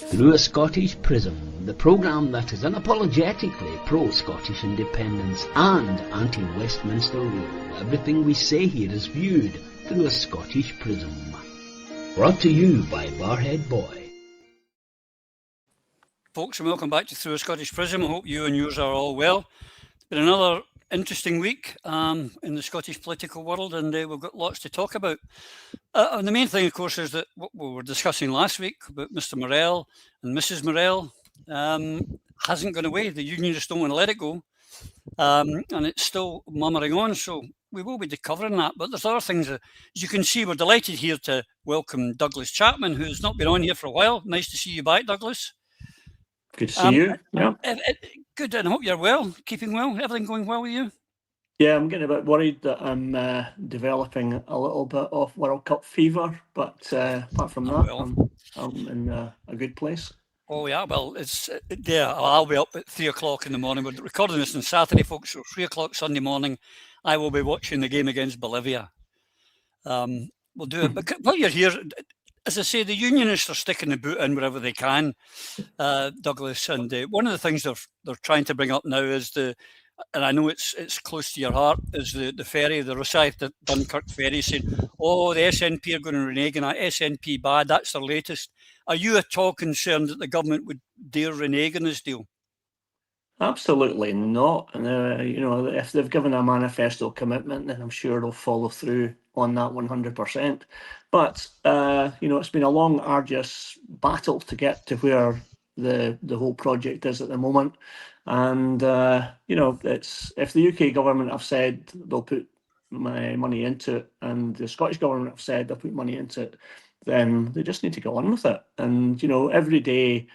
Through a Scottish Prism, the programme that is unapologetically pro-Scottish independence and anti-Westminster rule. Everything we say here is viewed through a Scottish prism. Brought to you by Barhead Boy. Folks, and welcome back to Through a Scottish Prism. I hope you and yours are all well. It's been another interesting week in the Scottish political world, and we've got lots to talk about. And the main thing, of course, is that what we were discussing last week about Mr. Morell and Mrs. Morell hasn't gone away. The unionists don't want to let it go, and it's still murmuring on. So we will be covering that. But there's other things. As you can see, we're delighted here to welcome Douglas Chapman, who's not been on here for a while. Nice to see you back, Douglas. Good to see you. Yeah. Good, and I hope you're well, keeping well. Everything going well with you? Yeah, I'm getting a bit worried that I'm developing a little bit of World Cup fever, but apart from that, I'm in a good place. Oh yeah, well, I'll be up at 3 o'clock in the morning. We're recording this on Saturday, folks, so 3 o'clock Sunday morning, I will be watching the game against Bolivia. We'll do it. But while you're here, as I say, the unionists are sticking the boot in wherever they can, Douglas. And one of the things they're trying to bring up now is and I know it's close to your heart, is the ferry, the Rosyth to Dunkirk ferry, saying, oh, the SNP are going to renege on that. SNP bad, that's their latest. Are you at all concerned that the government would dare renege on this deal? Absolutely not. If they've given a manifesto commitment, then I'm sure they'll follow through on that 100%. But it's been a long, arduous battle to get to where the whole project is at the moment. And if the UK government have said they'll put money into it, and the Scottish government have said they'll put money into it, then they just need to go on with it. And every day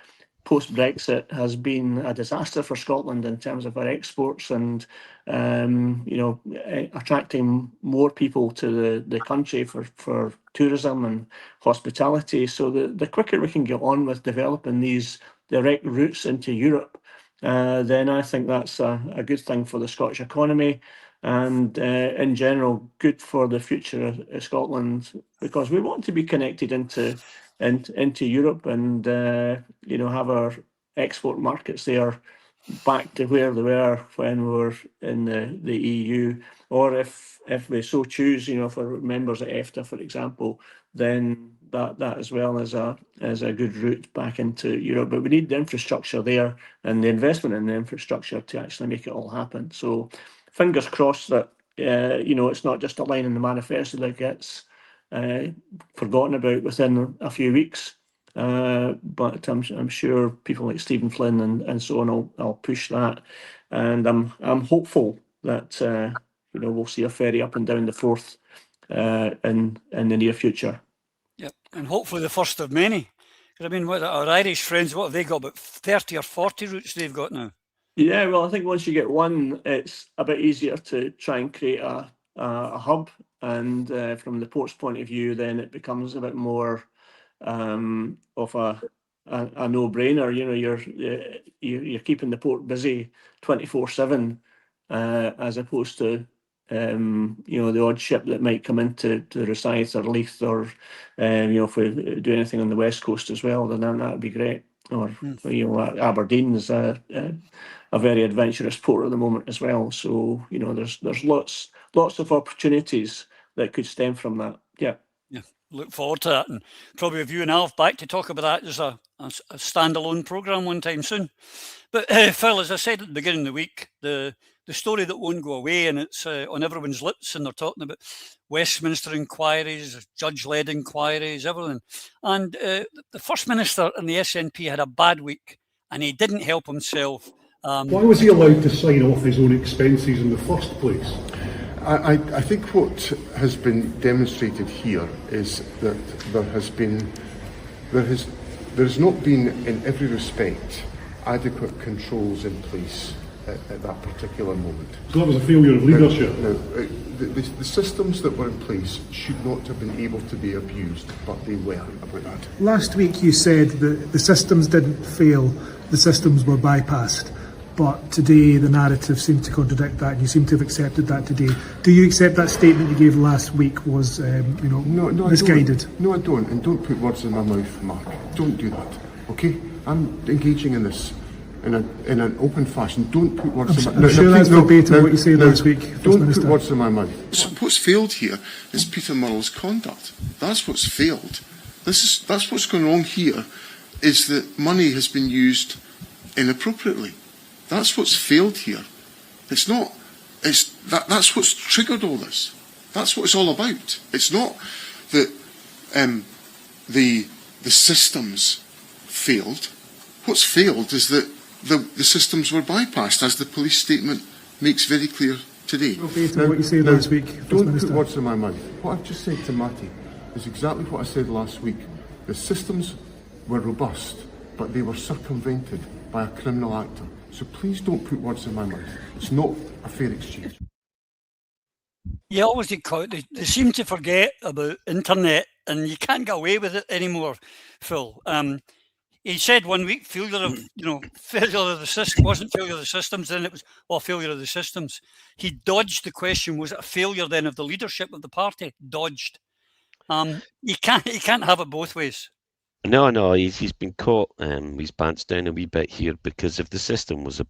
post-Brexit has been a disaster for Scotland in terms of our exports and, attracting more people to the country for tourism and hospitality. So the quicker we can get on with developing these direct routes into Europe, then I think that's a good thing for the Scottish economy and, in general, good for the future of Scotland, because we want to be connected into Europe and have our export markets there back to where they were when we were in the EU, or if we so choose, for members of EFTA, for example, then that as well as a good route back into Europe. But we need the infrastructure there and the investment in the infrastructure to actually make it all happen. So fingers crossed that it's not just a line in the manifesto that gets forgotten about within a few weeks, but I'm sure people like Stephen Flynn and so on will push that, and I'm hopeful that we'll see a ferry up and down the Forth in the near future. Yep, and hopefully the first of many. Because I mean, what our Irish friends, what have they got? About 30 or 40 routes they've got now. Yeah, well, I think once you get one, it's a bit easier to try and create a hub. And from the port's point of view, then it becomes a bit more of a no-brainer. You're keeping the port busy 24/7, as opposed to the odd ship that might come into Rosyth or Leith, or if we do anything on the west coast as well, then that would be great. Or Aberdeen is a very adventurous port at the moment as well. So there's lots of opportunities that could stem from that. Yeah. Look forward to that, and probably with you and Alf back to talk about that as a standalone programme one time soon. But Phil, as I said at the beginning of the week, the story that won't go away, and it's on everyone's lips, and they're talking about Westminster inquiries, judge-led inquiries, everything. And the First Minister and the SNP had a bad week, and he didn't help himself. Why was he allowed to sign off his own expenses in the first place? I think what has been demonstrated here is that there has not been, in every respect, adequate controls in place at that particular moment. So that was a failure of leadership? The systems that were in place should not have been able to be abused, but they were about that. Last week you said that the systems didn't fail, the systems were bypassed. But today the narrative seemed to contradict that, and you seem to have accepted that today. Do you accept that statement you gave last week was, no, misguided? No, I don't. And don't put words in my mouth, Mark. Don't do that. Okay, I'm engaging in this in an open fashion. Don't put words in my mouth. I'm sure that's verbatim what you said last week, Don't Minister. put words in my mouth. What's failed here is Peter Murrell's conduct. That's what's failed. That's what's going wrong here, is that money has been used inappropriately. That's what's failed here. It's not. That's what's triggered all this. That's what it's all about. It's not that the systems failed. What's failed is that the systems were bypassed, as the police statement makes very clear today. Verbatim what you said last week, Don't Minister. put words in my mouth. What I've just said to Matty is exactly what I said last week. The systems were robust, but they were circumvented by a criminal actor. So please don't put words in my mouth. It's not a fair exchange. You always get caught. They seem to forget about internet, and you can't get away with it anymore, Phil. He said 1 week failure of the system wasn't failure of the systems, then it was failure of the systems. He dodged the question. Was it a failure then of the leadership of the party? Dodged. You can't have it both ways. No, he's been caught. His pants down a wee bit here, because if the system was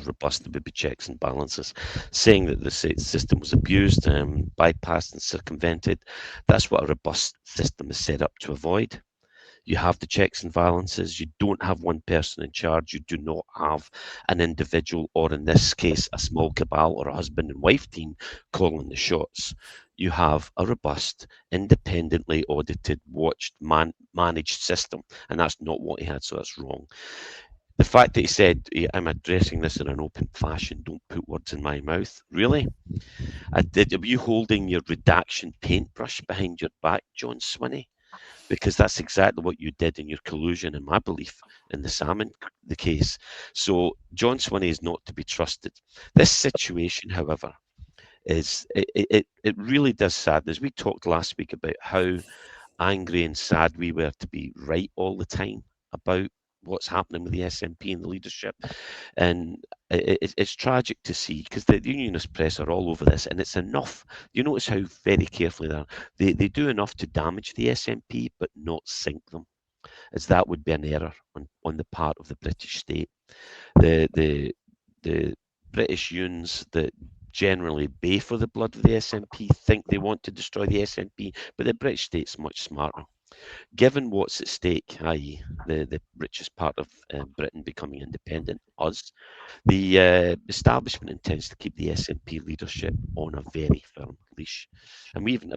robust, there would be checks and balances. Saying that the system was abused, bypassed and circumvented, that's what a robust system is set up to avoid. You have the checks and balances. You don't have one person in charge. You do not have an individual, or in this case, a small cabal or a husband and wife team calling the shots. You have a robust, independently audited, watched, managed system, and that's not what he had, so that's wrong. The fact that he said, I'm addressing this in an open fashion, don't put words in my mouth, really? Are you holding your redaction paintbrush behind your back, John Swinney? Because that's exactly what you did in your collusion, in my belief, in the Salmon the case. So John Swinney is not to be trusted. This situation, however, it really does sadden us. We talked last week about how angry and sad we were to be right all the time about what's happening with the SNP and the leadership, and it's tragic to see, because the unionist press are all over this, and it's enough. You notice how very carefully they do enough to damage the SNP but not sink them, as that would be an error on the part of the British state. The British unions that generally bay for the blood of the SNP think they want to destroy the SNP, but the British state's much smarter. Given what's at stake, i.e. the richest part of Britain becoming independent, us, the establishment intends to keep the SNP leadership on a very firm leash. And I even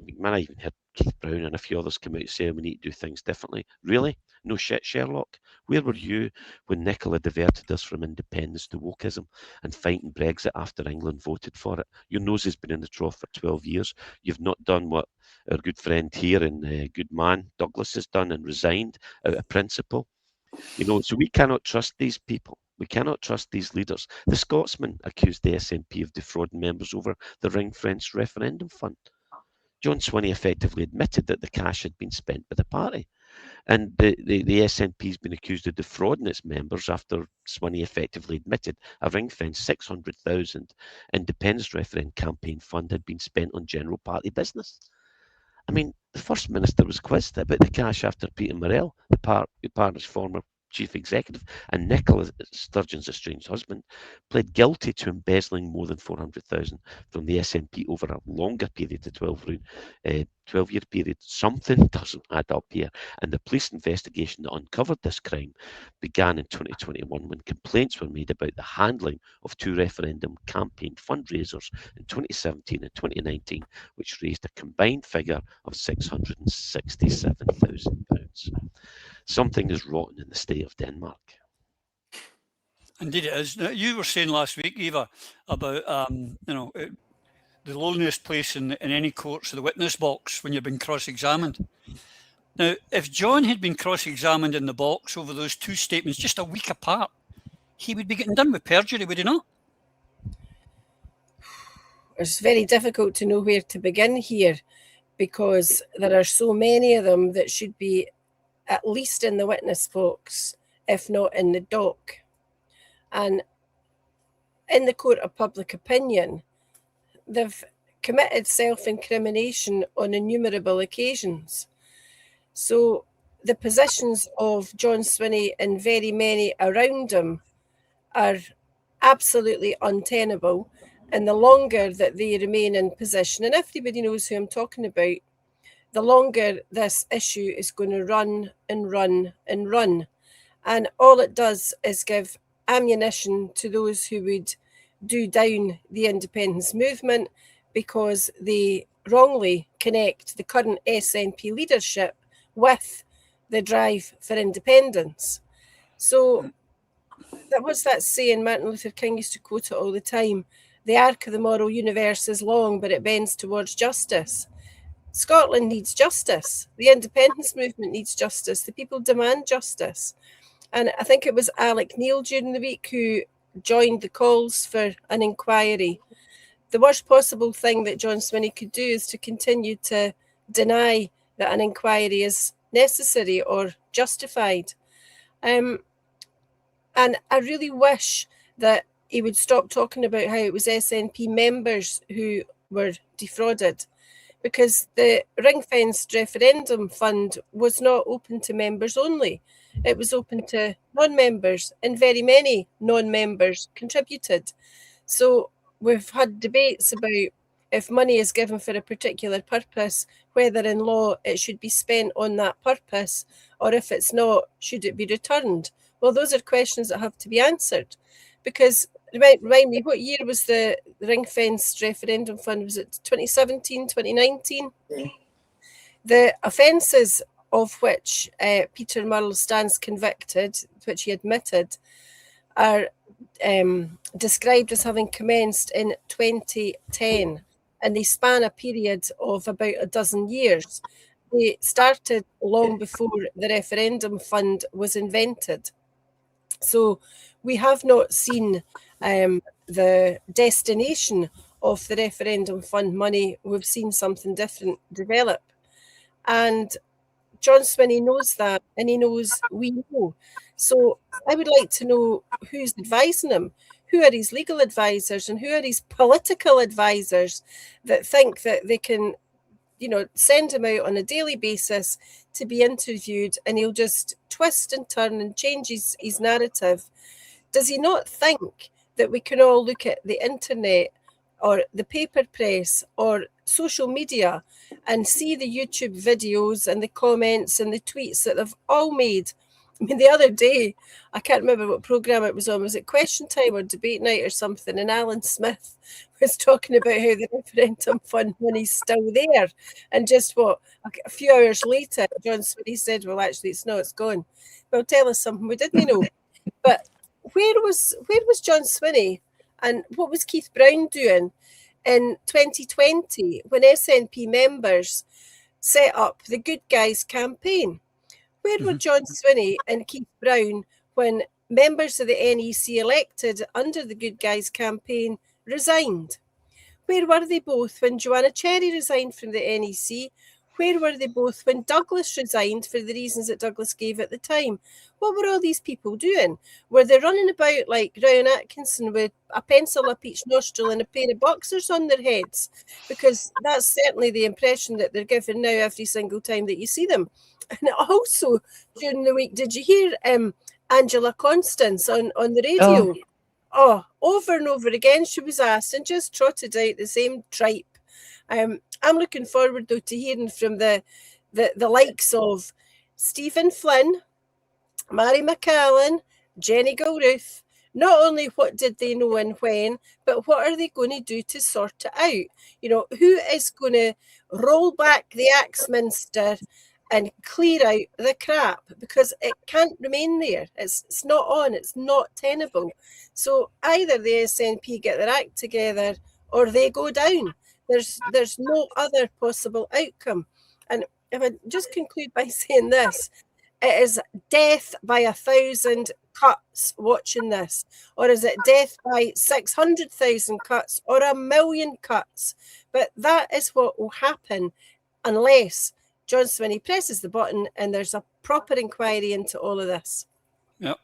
heard Keith Brown and a few others come out and say we need to do things differently. Really? No shit, Sherlock? Where were you when Nicola diverted us from independence to wokeism and fighting Brexit after England voted for it? Your nose has been in the trough for 12 years. You've not done what our good friend here and good man Douglas has done and resigned out of principle. So we cannot trust these people. We cannot trust these leaders. The Scotsman accused the SNP of defrauding members over the ring-fenced referendum fund. John Swinney effectively admitted that the cash had been spent by the party. And the SNP has been accused of defrauding its members after Swinney effectively admitted a ring-fenced 600,000 independence referendum campaign fund had been spent on general party business. I mean, the First Minister was quizzed about the cash after Peter Murrell, the party's former chief executive, and Nicola Sturgeon's estranged husband, pled guilty to embezzling more than 400,000 from the SNP over a longer period, the 12-year period. Something doesn't add up here. And the police investigation that uncovered this crime began in 2021 when complaints were made about the handling of two referendum campaign fundraisers in 2017 and 2019, which raised a combined figure of £667,000. Something is rotten in the state of Denmark. Indeed it is. Now, you were saying last week, Eva, about the loneliest place in any court's the witness box when you've been cross-examined. Now, if John had been cross-examined in the box over those two statements just a week apart, he would be getting done with perjury, would he not? It's very difficult to know where to begin here, because there are so many of them that should be at least in the witness box, if not in the dock. And in the court of public opinion, they've committed self-incrimination on innumerable occasions. So the positions of John Swinney and very many around him are absolutely untenable. And the longer that they remain in position, and everybody knows who I'm talking about, the longer this issue is going to run and run and run. And all it does is give ammunition to those who would do down the independence movement, because they wrongly connect the current SNP leadership with the drive for independence. So what's that saying? Martin Luther King used to quote it all the time. The arc of the moral universe is long, but it bends towards justice. Scotland needs justice. The independence movement needs justice. The people demand justice. And I think it was Alec Neil during the week who joined the calls for an inquiry. The worst possible thing that John Swinney could do is to continue to deny that an inquiry is necessary or justified. And I really wish that he would stop talking about how it was SNP members who were defrauded, because the ring-fenced referendum fund was not open to members only. It was open to non-members, and very many non-members contributed. So we've had debates about if money is given for a particular purpose, whether in law it should be spent on that purpose, or if it's not, should it be returned? Well, those are questions that have to be answered. Because, remind me, what year was the ring-fenced referendum fund? Was it 2017, 2019? Yeah. The offences of which Peter Murrell stands convicted, which he admitted, are described as having commenced in 2010, and they span a period of about a dozen years. They started long before the referendum fund was invented. So we have not seen the destination of the referendum fund money. We've seen something different develop. And John Swinney knows that, and he knows we know. So I would like to know who's advising him, who are his legal advisors, and who are his political advisors that think that they can, send him out on a daily basis to be interviewed, and he'll just twist and turn and change his narrative. Does he not think that we can all look at the internet or the paper press or social media and see the YouTube videos and the comments and the tweets that they've all made? I mean, the other day, I can't remember what programme it was on. Was it Question Time or Debate Night or something? And Alan Smith was talking about how the referendum fund money's still there. And just a few hours later, John Swinney said, well, actually, it's not, it's gone. Well, tell us something we didn't know. But where was John Swinney, and what was Keith Brown doing in 2020 when SNP members set up the Good Guys campaign? Where were John Swinney and Keith Brown when members of the NEC elected under the Good Guys campaign resigned? Where were they both when Joanna Cherry resigned from the NEC? Where were they both when Douglas resigned for the reasons that Douglas gave at the time? What were all these people doing? Were they running about like Ryan Atkinson with a pencil up each nostril and a pair of boxers on their heads? Because that's certainly the impression that they're given now every single time that you see them. And also, during the week, did you hear Angela Constance on the radio? Oh, over and over again, she was asked and just trotted out the same tripe. I'm looking forward, though, to hearing from the likes of Stephen Flynn, Mary McCallan, Jenny Gilruth. Not only what did they know and when, but what are they going to do to sort it out? Who is going to roll back the Axminster and clear out the crap, because it can't remain there. It's not on. It's not tenable. So either the SNP get their act together or they go down. There's no other possible outcome. And if I just conclude by saying this, it is death by 1,000 cuts watching this, or is it death by 600,000 cuts or 1 million cuts? But that is what will happen unless John Swinney presses the button and there's a proper inquiry into all of this. Yeah.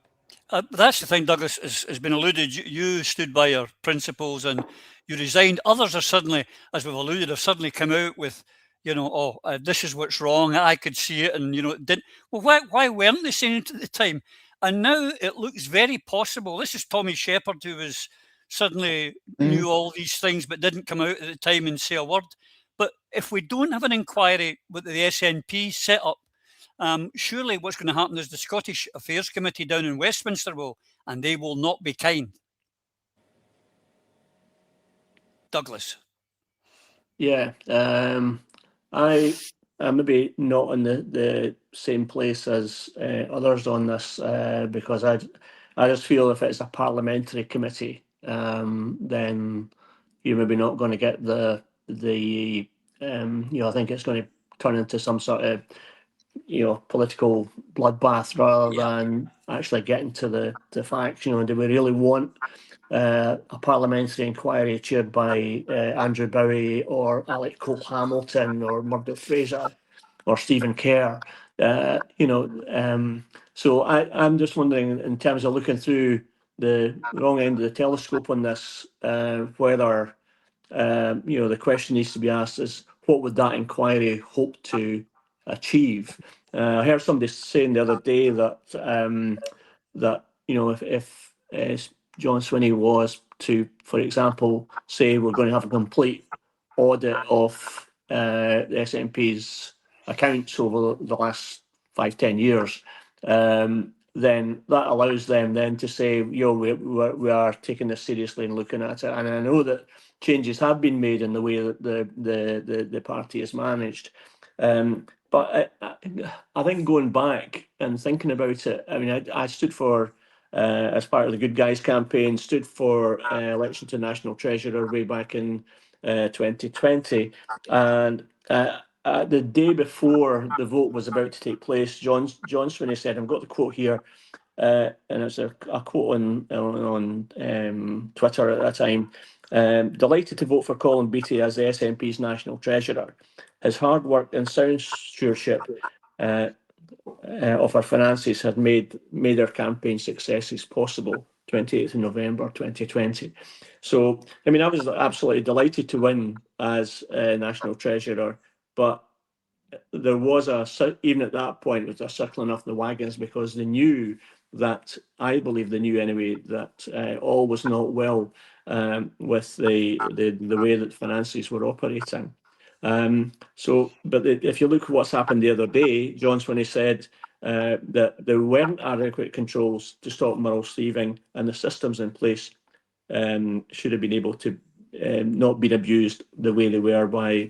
That's the thing, Douglas, has been alluded. You stood by your principles and you resigned. Others are suddenly, as we've alluded, have suddenly come out with this is what's wrong. I could see it, and it didn't. Well, why weren't they saying it at the time? And now it looks very possible. This is Tommy Shepherd, who was suddenly knew all these things but didn't come out at the time and say a word. But if we don't have an inquiry with the SNP set up, surely what's going to happen is the Scottish Affairs Committee down in Westminster will, and they will not be kind. Douglas. Yeah, I'm maybe not in the same place as others on this because I just feel if it's a parliamentary committee, then you're maybe not going to get the I think it's going to turn into some sort of political bloodbath rather than actually getting to the facts. Do we really want a parliamentary inquiry chaired by Andrew Bowie or Alec Cole-Hamilton or Murdo Fraser or Stephen Kerr? So I'm just wondering, in terms of looking through the wrong end of the telescope on this, whether the question needs to be asked is, what would that inquiry hope to achieve? I heard somebody saying the other day that if John Swinney was to, for example, say we're going to have a complete audit of the SNP's accounts over the last 5-10 years, then that allows them then to say, we are taking this seriously and looking at it. And I know that changes have been made in the way that the party is managed. But I think going back and thinking about it, I mean, I stood for, as part of the Good Guys campaign, stood for election to National Treasurer way back in 2020. And the day before the vote was about to take place, John Swinney said, I've got the quote here, and it's a quote on Twitter at that time. Delighted to vote for Colin Beattie as the SNP's National Treasurer. His hard work and sound stewardship of our finances have made our campaign successes possible. 28th of November 2020. So, I mean, I was absolutely delighted to win as National Treasurer, but there was even at that point, was a circling off the wagons because they knew that, I believe they knew anyway, that all was not well with the way that finances were operating. But if you look at what's happened the other day, John Swinney said that there weren't adequate controls to stop moral thieving, and the systems in place should have been able to not been abused the way they were by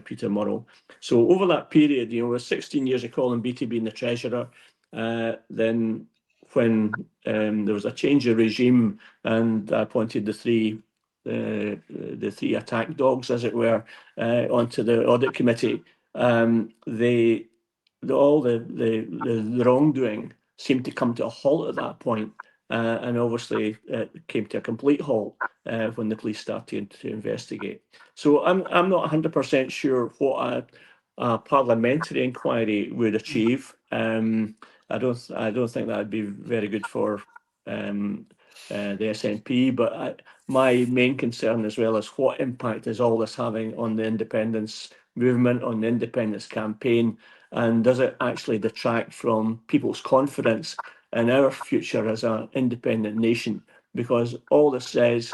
Peter Murrell. So over that period, with 16 years of Colin Beattie being the treasurer, then when there was a change of regime and I appointed the three attack dogs, as it were, onto the audit committee, all the wrongdoing seemed to come to a halt at that point. And obviously it came to a complete halt when the police started to investigate. So I'm not 100% sure what a parliamentary inquiry would achieve. I don't think that would be very good for the SNP. But my main concern as well is what impact is all this having on the independence movement, on the independence campaign, and does it actually detract from people's confidence in our future as an independent nation? Because all this says,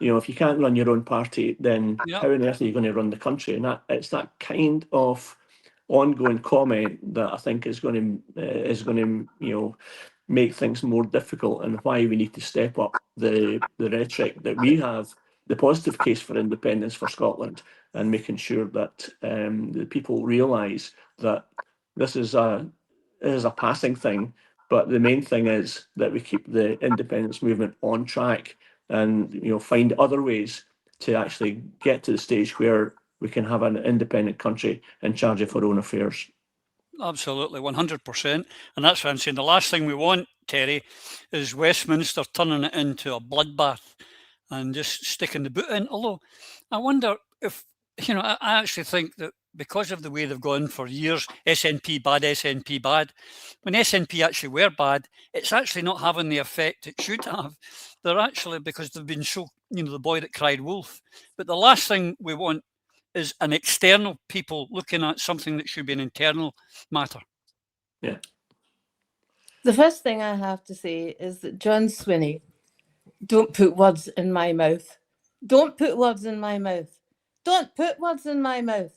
if you can't run your own party, then how on earth are you going to run the country? And it's that kind of ongoing comment that I think is going to make things more difficult, and why we need to step up the rhetoric that we have, the positive case for independence for Scotland, and making sure that the people realise that this is a passing thing. But the main thing is that we keep the independence movement on track and find other ways to actually get to the stage where we can have an independent country in charge of our own affairs. Absolutely, 100%. And that's why I'm saying the last thing we want, Terry, is Westminster turning it into a bloodbath and just sticking the boot in. Although I wonder if, I actually think that because of the way they've gone for years, SNP bad, when SNP actually were bad, it's actually not having the effect it should have. They're actually, because they've been so, the boy that cried wolf. But the last thing we want is an external people looking at something that should be an internal matter. Yeah. The first thing I have to say is that John Swinney, don't put words in my mouth. Don't put words in my mouth. Don't put words in my mouth.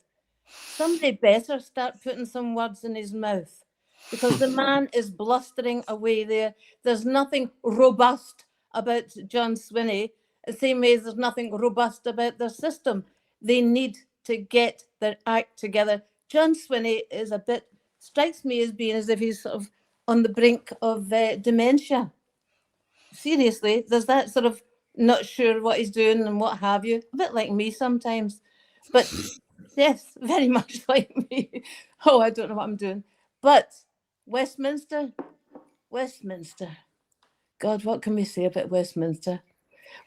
Somebody better start putting some words in his mouth, because the man is blustering away there. There's nothing robust about John Swinney, the same way as there's nothing robust about their system. They need to get their act together. John Swinney is a bit, strikes me as being as if he's sort of on the brink of dementia. Seriously, there's that sort of not sure what he's doing and what have you. A bit like me sometimes. But yes, very much like me. Oh, I don't know what I'm doing. But Westminster. God, what can we say about Westminster?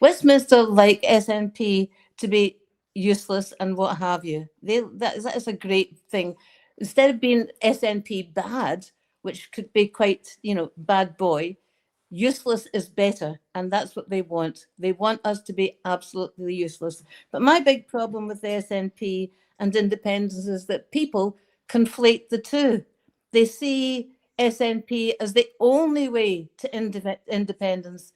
Westminster like SNP to be useless and what have you. That is a great thing. Instead of being SNP bad, which could be quite, bad boy, useless is better, and that's what they want. They want us to be absolutely useless. But my big problem with the SNP and independence is that people conflate the two. They see SNP as the only way to independence.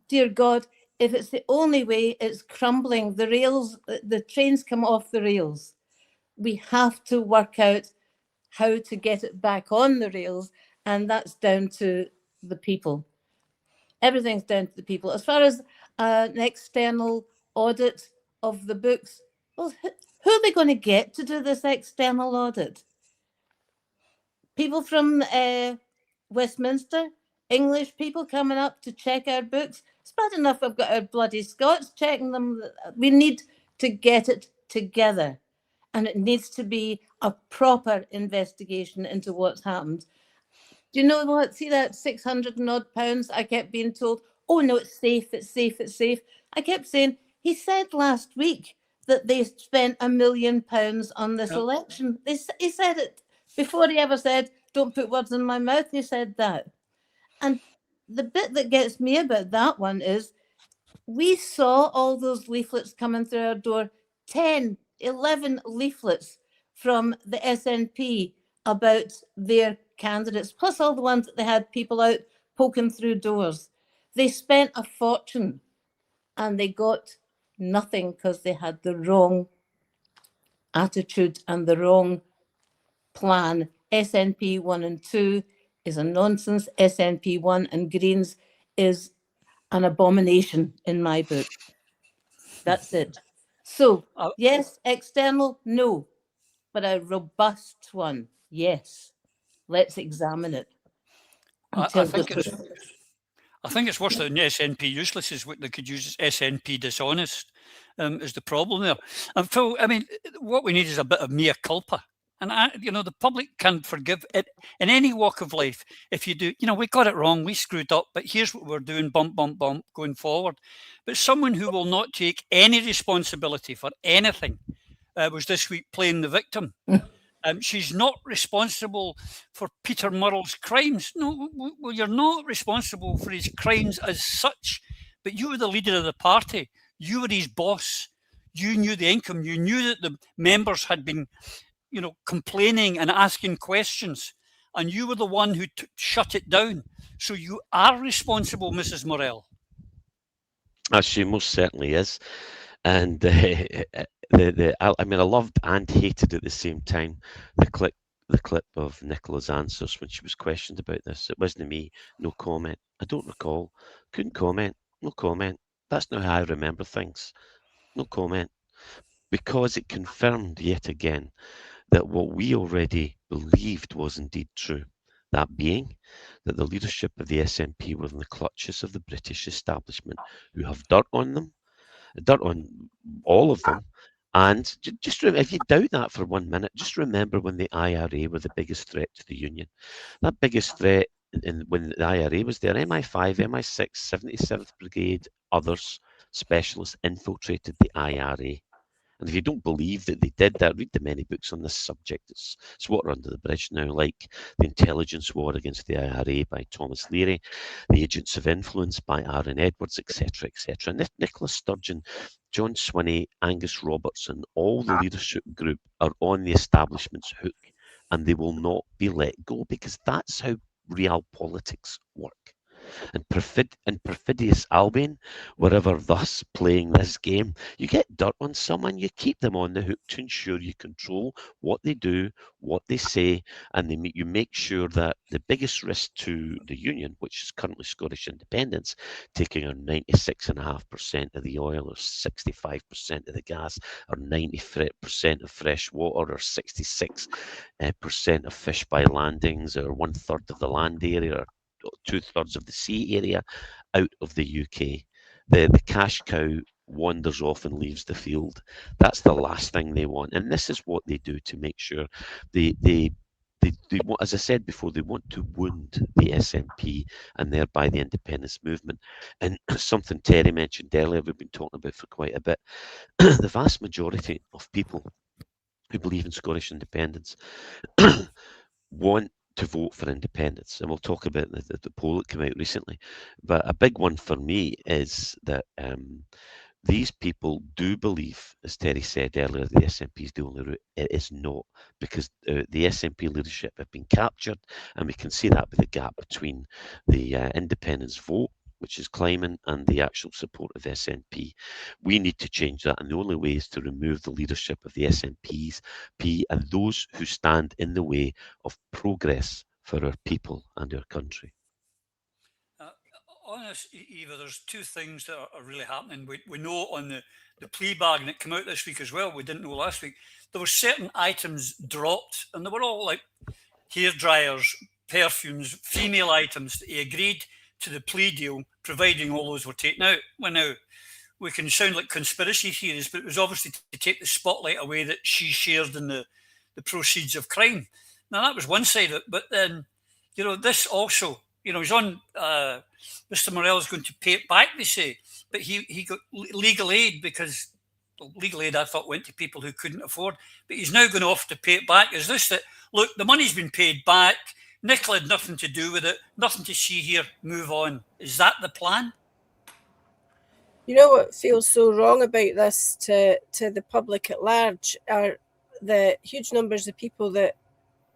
Dear God, if it's the only way, it's crumbling. The rails, the trains come off the rails. We have to work out how to get it back on the rails, and that's down to the people. Everything's down to the people. As far as an external audit of the books, well, who are they going to get to do this external audit? People from Westminster, English people coming up to check our books. It's bad enough we've got our bloody Scots checking them. We need to get it together, and it needs to be a proper investigation into what's happened. Do you know what? See that 600 and odd pounds I kept being told, oh no, it's safe, it's safe, it's safe. I kept saying, he said last week that they spent £1 million on this election. He said it before he ever said, don't put words in my mouth. He said that. And the bit that gets me about that one is we saw all those leaflets coming through our door, 10, 11 leaflets from the SNP about their candidates, plus all the ones that they had people out poking through doors. They spent a fortune and they got nothing because they had the wrong attitude and the wrong plan. SNP 1 and 2 is a nonsense. SNP 1 and Greens is an abomination in my book. That's it. So, yes, external, no, but a robust one, yes. Let's examine it. I think it's worse than SNP useless is what they could use as SNP dishonest is the problem there. And Phil, I mean, what we need is a bit of mea culpa. And, the public can forgive it in any walk of life. If you do, we got it wrong, we screwed up, but here's what we're doing, bump, bump, bump, going forward. But someone who will not take any responsibility for anything was this week playing the victim. She's not responsible for Peter Murrell's crimes. No, well, you're not responsible for his crimes as such, but you were the leader of the party. You were his boss. You knew the income. You knew that the members had been, complaining and asking questions, and you were the one who shut it down. So you are responsible, Mrs. Morell. She most certainly is. And I loved and hated at the same time the clip of Nicola's answers when she was questioned about this. It wasn't me, no comment. I don't recall. Couldn't comment. No comment. That's not how I remember things. No comment. Because it confirmed yet again that what we already believed was indeed true. That being that the leadership of the SNP were in the clutches of the British establishment, who have dirt on all of them. And just if you doubt that for 1 minute, just remember when the IRA were the biggest threat to the Union. That biggest threat, when the IRA was there, MI5, MI6, 77th Brigade, others, specialists infiltrated the IRA. And if you don't believe that they did that, read the many books on this subject. It's water under the bridge now, like The Intelligence War Against the IRA by Thomas Leary, The Agents of Influence by Aaron Edwards, etc., etc. And Nicola Sturgeon, John Swinney, Angus Robertson, all the leadership group are on the establishment's hook, and they will not be let go, because that's how real politics work. And perfidious Albion, wherever thus playing this game, you get dirt on someone, you keep them on the hook to ensure you control what they do, what they say, and you make sure that the biggest risk to the Union, which is currently Scottish independence, taking on 96.5% of the oil, or 65% of the gas, or 90% of fresh water, or 66% of fish by landings, or 1/3 of the land area, or 2/3 of the sea area out of the UK. The cash cow wanders off and leaves the field. That's the last thing they want. And this is what they do to make sure they want, as I said before, they want to wound the SNP and thereby the independence movement. And something Terry mentioned earlier, we've been talking about for quite a bit, the vast majority of people who believe in Scottish independence want to vote for independence. And we'll talk about the poll that came out recently. But a big one for me is that these people do believe, as Terry said earlier, the SNP is the only route. It is not, because the SNP leadership have been captured, and we can see that with the gap between the independence vote, which is climbing, and the actual support of SNP. We need to change that, and the only way is to remove the leadership of the SNP and those who stand in the way of progress for our people and our country. On this, Eva, there's two things that are really happening. We know on the plea bargain that came out this week as well, we didn't know last week, there were certain items dropped, and they were all like hair dryers, perfumes, female items that he agreed to the plea deal, providing all those were taken out. Well, now, we can sound like conspiracy theories, but it was obviously to take the spotlight away that she shared in the proceeds of crime. Now, that was one side of it, but then, this also, he's on, Mr. Morell's going to pay it back, they say, but he got legal aid because legal aid, I thought, went to people who couldn't afford, but he's now going off to pay it back. Is this that, look, the money's been paid back, Nicola had nothing to do with it, nothing to see here, move on. Is that the plan? You know what feels so wrong about this to the public at large are the huge numbers of people that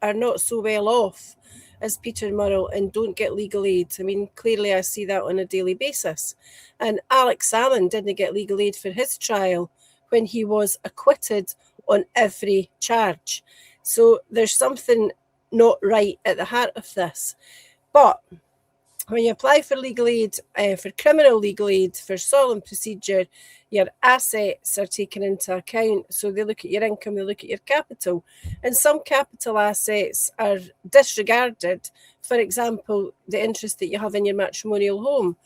are not so well off as Peter Murrell and don't get legal aid. I mean, clearly I see that on a daily basis. And Alex Salmon didn't get legal aid for his trial when he was acquitted on every charge. So there's something not right at the heart of this. But when you apply for legal aid, for criminal legal aid, for solemn procedure, your assets are taken into account. So they look at your income, they look at your capital. And some capital assets are disregarded. For example, the interest that you have in your matrimonial home.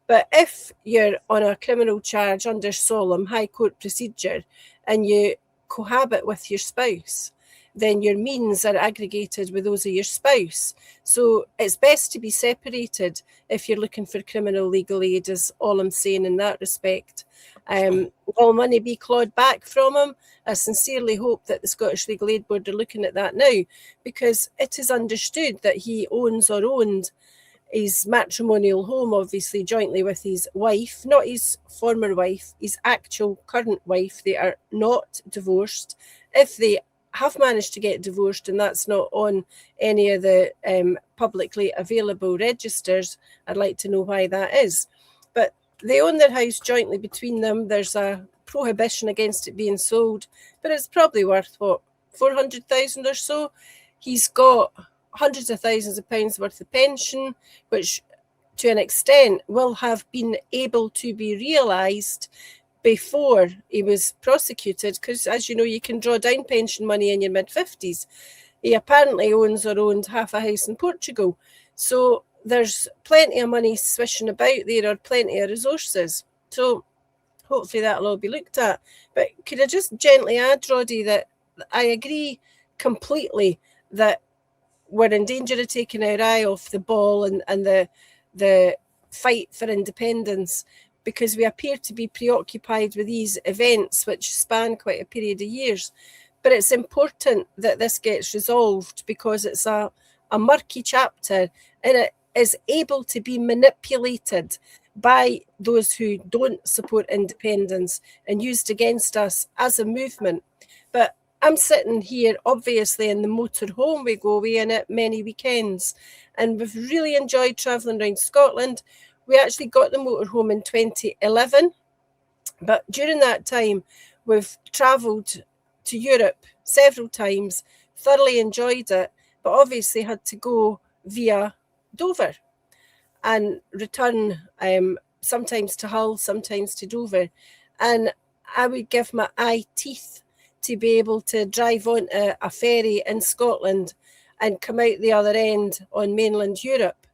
But if you're on a criminal charge under solemn high court procedure and you cohabit with your spouse, then your means are aggregated with those of your spouse. So it's best to be separated if you're looking for criminal legal aid, is all I'm saying in that respect. Will money be clawed back from him? I sincerely hope that the Scottish Legal Aid Board are looking at that now, because it is understood that he owns or owned his matrimonial home, obviously jointly with his wife, not his former wife, his actual current wife. They are not divorced. If they have managed to get divorced, and that's not on any of the publicly available registers, I'd like to know why that is. But they own their house jointly between them. There's a prohibition against it being sold, but it's probably worth, what, 400,000 or so. He's got hundreds of thousands of pounds worth of pension, which to an extent will have been able to be realised before he was prosecuted, because as you know, you can draw down pension money in your mid-50s. He apparently owns or owned half a house in Portugal. So there's plenty of money swishing about there, or plenty of resources. So hopefully that'll all be looked at. But could I just gently add, Roddy, that I agree completely that we're in danger of taking our eye off the ball and the fight for independence. because we appear to be preoccupied with these events which span quite a period of years. But it's important that this gets resolved, because it's a murky chapter, and it is able to be manipulated by those who don't support independence and used against us as a movement. But I'm sitting here, obviously, in the motorhome. We go away in it many weekends, and we've really enjoyed travelling around Scotland. We actually got the motorhome in 2011, but during that time, we've travelled to Europe several times, thoroughly enjoyed it, but obviously had to go via Dover and return sometimes to Hull, sometimes to Dover. And I would give my eye teeth to be able to drive on a ferry in Scotland and come out the other end on mainland Europe.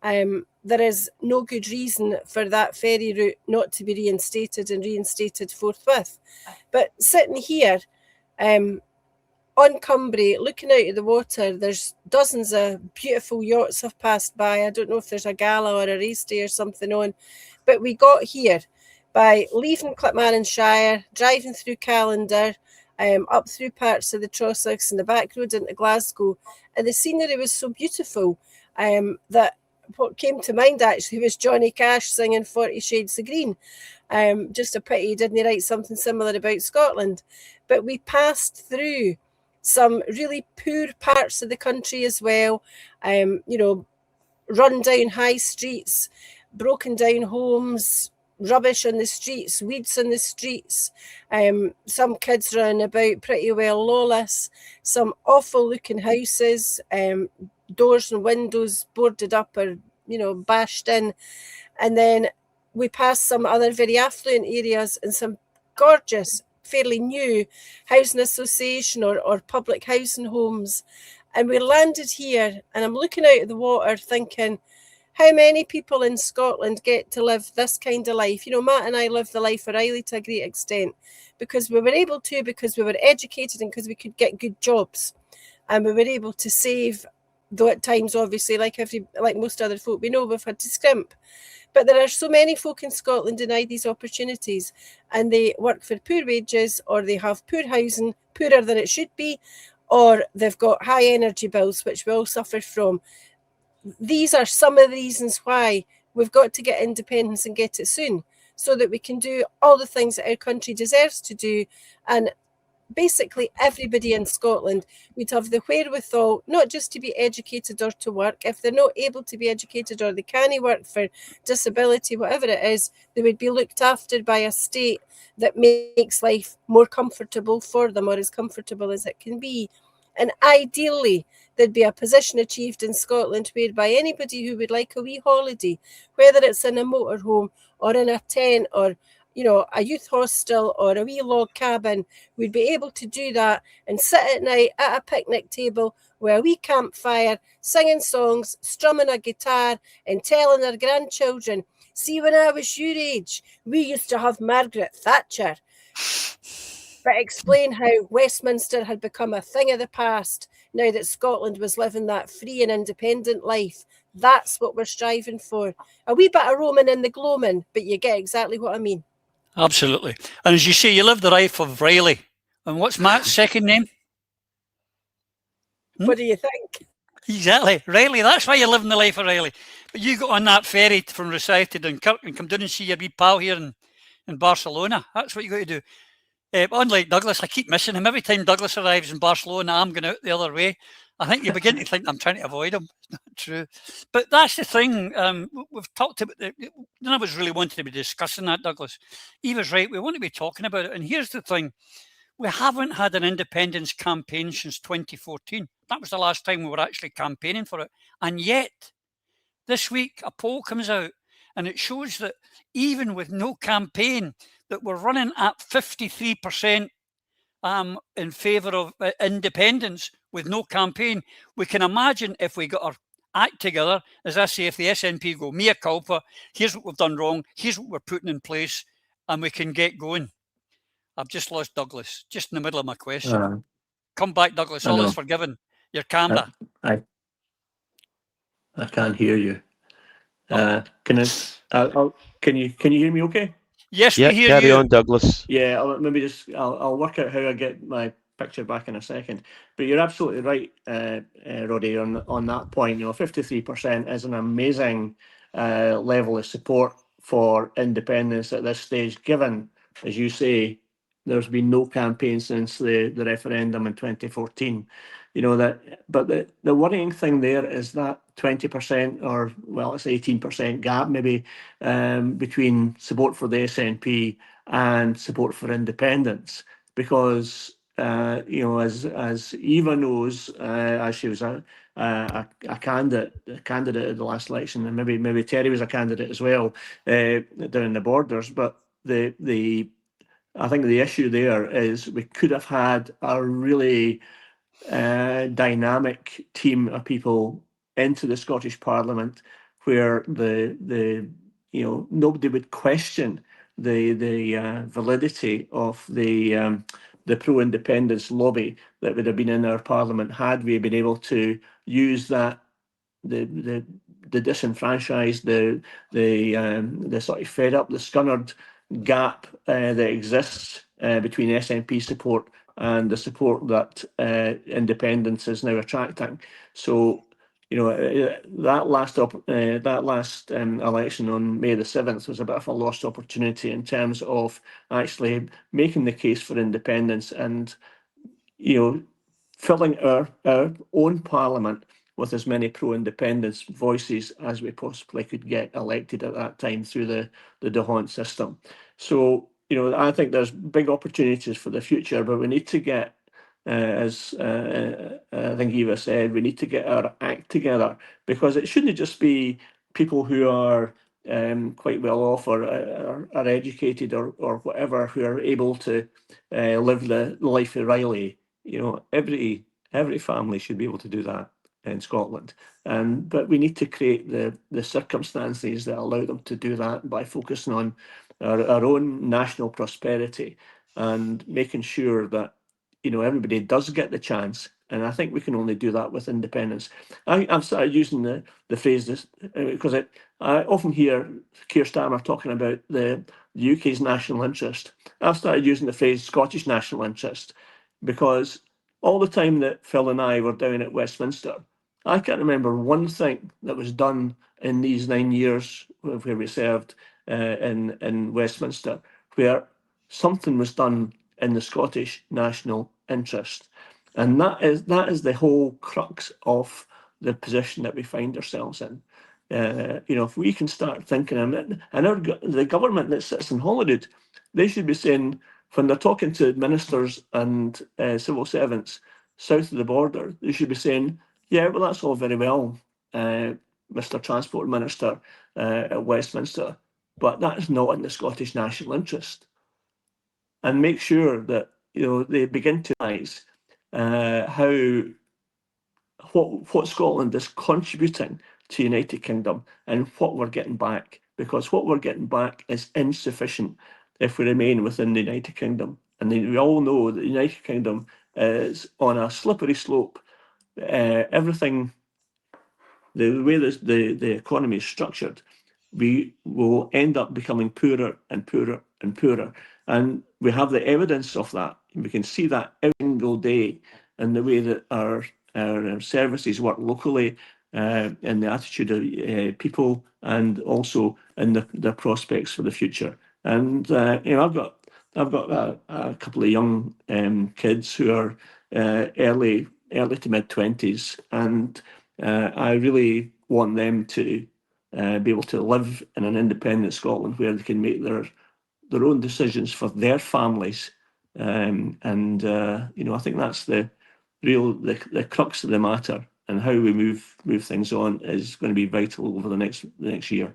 There is no good reason for that ferry route not to be reinstated and reinstated forthwith. But sitting here on Cumbria, looking out at the water, there's dozens of beautiful yachts have passed by. I don't know if there's a gala or a race day or something on, but we got here by leaving Clackmannanshire, driving through Callander, up through parts of the Trossachs and the back road into Glasgow, and the scenery was so beautiful that what came to mind actually was Johnny Cash singing 40 Shades of Green. Just a pity he didn't write something similar about Scotland. But we passed through some really poor parts of the country as well, run down high streets, broken down homes, rubbish on the streets, weeds on the streets, some kids running about pretty well lawless, some awful looking houses, doors and windows boarded up or, bashed in. And then we passed some other very affluent areas and some gorgeous, fairly new housing association or public housing homes. And we landed here, and I'm looking out at the water thinking, how many people in Scotland get to live this kind of life? Matt and I lived the life of Riley to a great extent because we were able to, because we were educated and because we could get good jobs. And we were able to save, though at times, obviously, like most other folk, we know we've had to scrimp. But there are so many folk in Scotland denied these opportunities, and they work for poor wages, or they have poor housing, poorer than it should be, or they've got high energy bills, which we all suffer from. These are some of the reasons why we've got to get independence and get it soon, so that we can do all the things that our country deserves to do. And basically everybody in Scotland would have the wherewithal, not just to be educated or to work. If they're not able to be educated or they can't work for disability, whatever it is, they would be looked after by a state that makes life more comfortable for them, or as comfortable as it can be. And ideally, there'd be a position achieved in Scotland whereby anybody who would like a wee holiday, whether it's in a motorhome or in a tent or a youth hostel or a wee log cabin, would be able to do that and sit at night at a picnic table with a wee campfire, singing songs, strumming a guitar and telling their grandchildren, see, when I was your age, we used to have Margaret Thatcher. But explain how Westminster had become a thing of the past now that Scotland was living that free and independent life. That's what we're striving for. A wee bit of Roman in the gloaming, but you get exactly what I mean. Absolutely. And as you say, you live the life of Riley. And what's Matt's second name? What do you think? Exactly. Riley. That's why you're living the life of Riley. But you got on that ferry from Rosyth to Dunkirk and come down and see your wee pal here in Barcelona. That's what you got to do. Unlike Douglas, I keep missing him. Every time Douglas arrives in Barcelona, I'm going out the other way. I think you begin to think I'm trying to avoid him. It's not true. But that's the thing. We've talked about it. None of us really wanted to be discussing that, Douglas. He was right. We want to be talking about it. And here's the thing. We haven't had an independence campaign since 2014. That was the last time we were actually campaigning for it. And yet, this week, a poll comes out and it shows that even with no campaign, that we're running at 53% in favour of independence with no campaign. We can imagine if we got our act together, as I say, if the SNP go, mea culpa, here's what we've done wrong, here's what we're putting in place, and we can get going. I've just lost Douglas, just in the middle of my question. Come back, Douglas, all is forgiven. You're camera. I can't hear you. Can Can you hear me okay? Yes, Yeah, we hear carry you. on, Douglas. Yeah, I'll work out how I get my picture back in a second. But you're absolutely right, Roddy, on that point. 53% is an amazing level of support for independence at this stage, given, as you say, there's been no campaign since the referendum in 2014. But the worrying thing there is that 20%, or well, it's 18% gap maybe, between support for the SNP and support for independence, because as Eva knows, as she was a candidate at the last election, and maybe Terry was a candidate as well down in the Borders. But I think the issue there is we could have had a really dynamic team of people into the Scottish Parliament, where nobody would question the validity of the pro-independence lobby that would have been in our Parliament had we been able to use that the disenfranchised, the sort of fed up, the scunnered gap that exists between SNP support and the support that independence is now attracting. So, that last election on May the 7th was a bit of a lost opportunity in terms of actually making the case for independence and, filling our own Parliament with as many pro-independence voices as we possibly could get elected at that time through the D'Hondt system. So, I think there's big opportunities for the future, but we need to get, as I think Eva said, we need to get our act together, because it shouldn't just be people who are quite well off or are educated or whatever who are able to live the life of Riley. Every family should be able to do that in Scotland, but we need to create the circumstances that allow them to do that by focusing on our own national prosperity and making sure that everybody does get the chance. And I think we can only do that with independence. I've started using the phrase this because I often hear Keir Starmer talking about the UK's national interest. I've started using the phrase Scottish national interest, because all the time that Phil and I were down at Westminster, I can't remember one thing that was done in these 9 years where we served in Westminster where something was done in the Scottish national interest. And that is the whole crux of the position that we find ourselves in. If we can start thinking, and the government that sits in Holyrood, they should be saying, when they're talking to ministers and civil servants south of the border, they should be saying, yeah, well, that's all very well, Mr. Transport Minister at Westminster, but that is not in the Scottish national interest. And make sure that they begin to realise what Scotland is contributing to United Kingdom and what we're getting back, because what we're getting back is insufficient if we remain within the United Kingdom. And we all know that the United Kingdom is on a slippery slope. Everything, the way the economy is structured, we will end up becoming poorer and poorer and poorer. And we have the evidence of that. We can see that every single day in the way that our services work locally, in the attitude of people, and also in the prospects for the future. And I've got a couple of young kids who are early to mid-20s, and I really want them to be able to live in an independent Scotland where they can make their own decisions for their families. I think that's the crux of the matter, and how we move things on is going to be vital over the next year.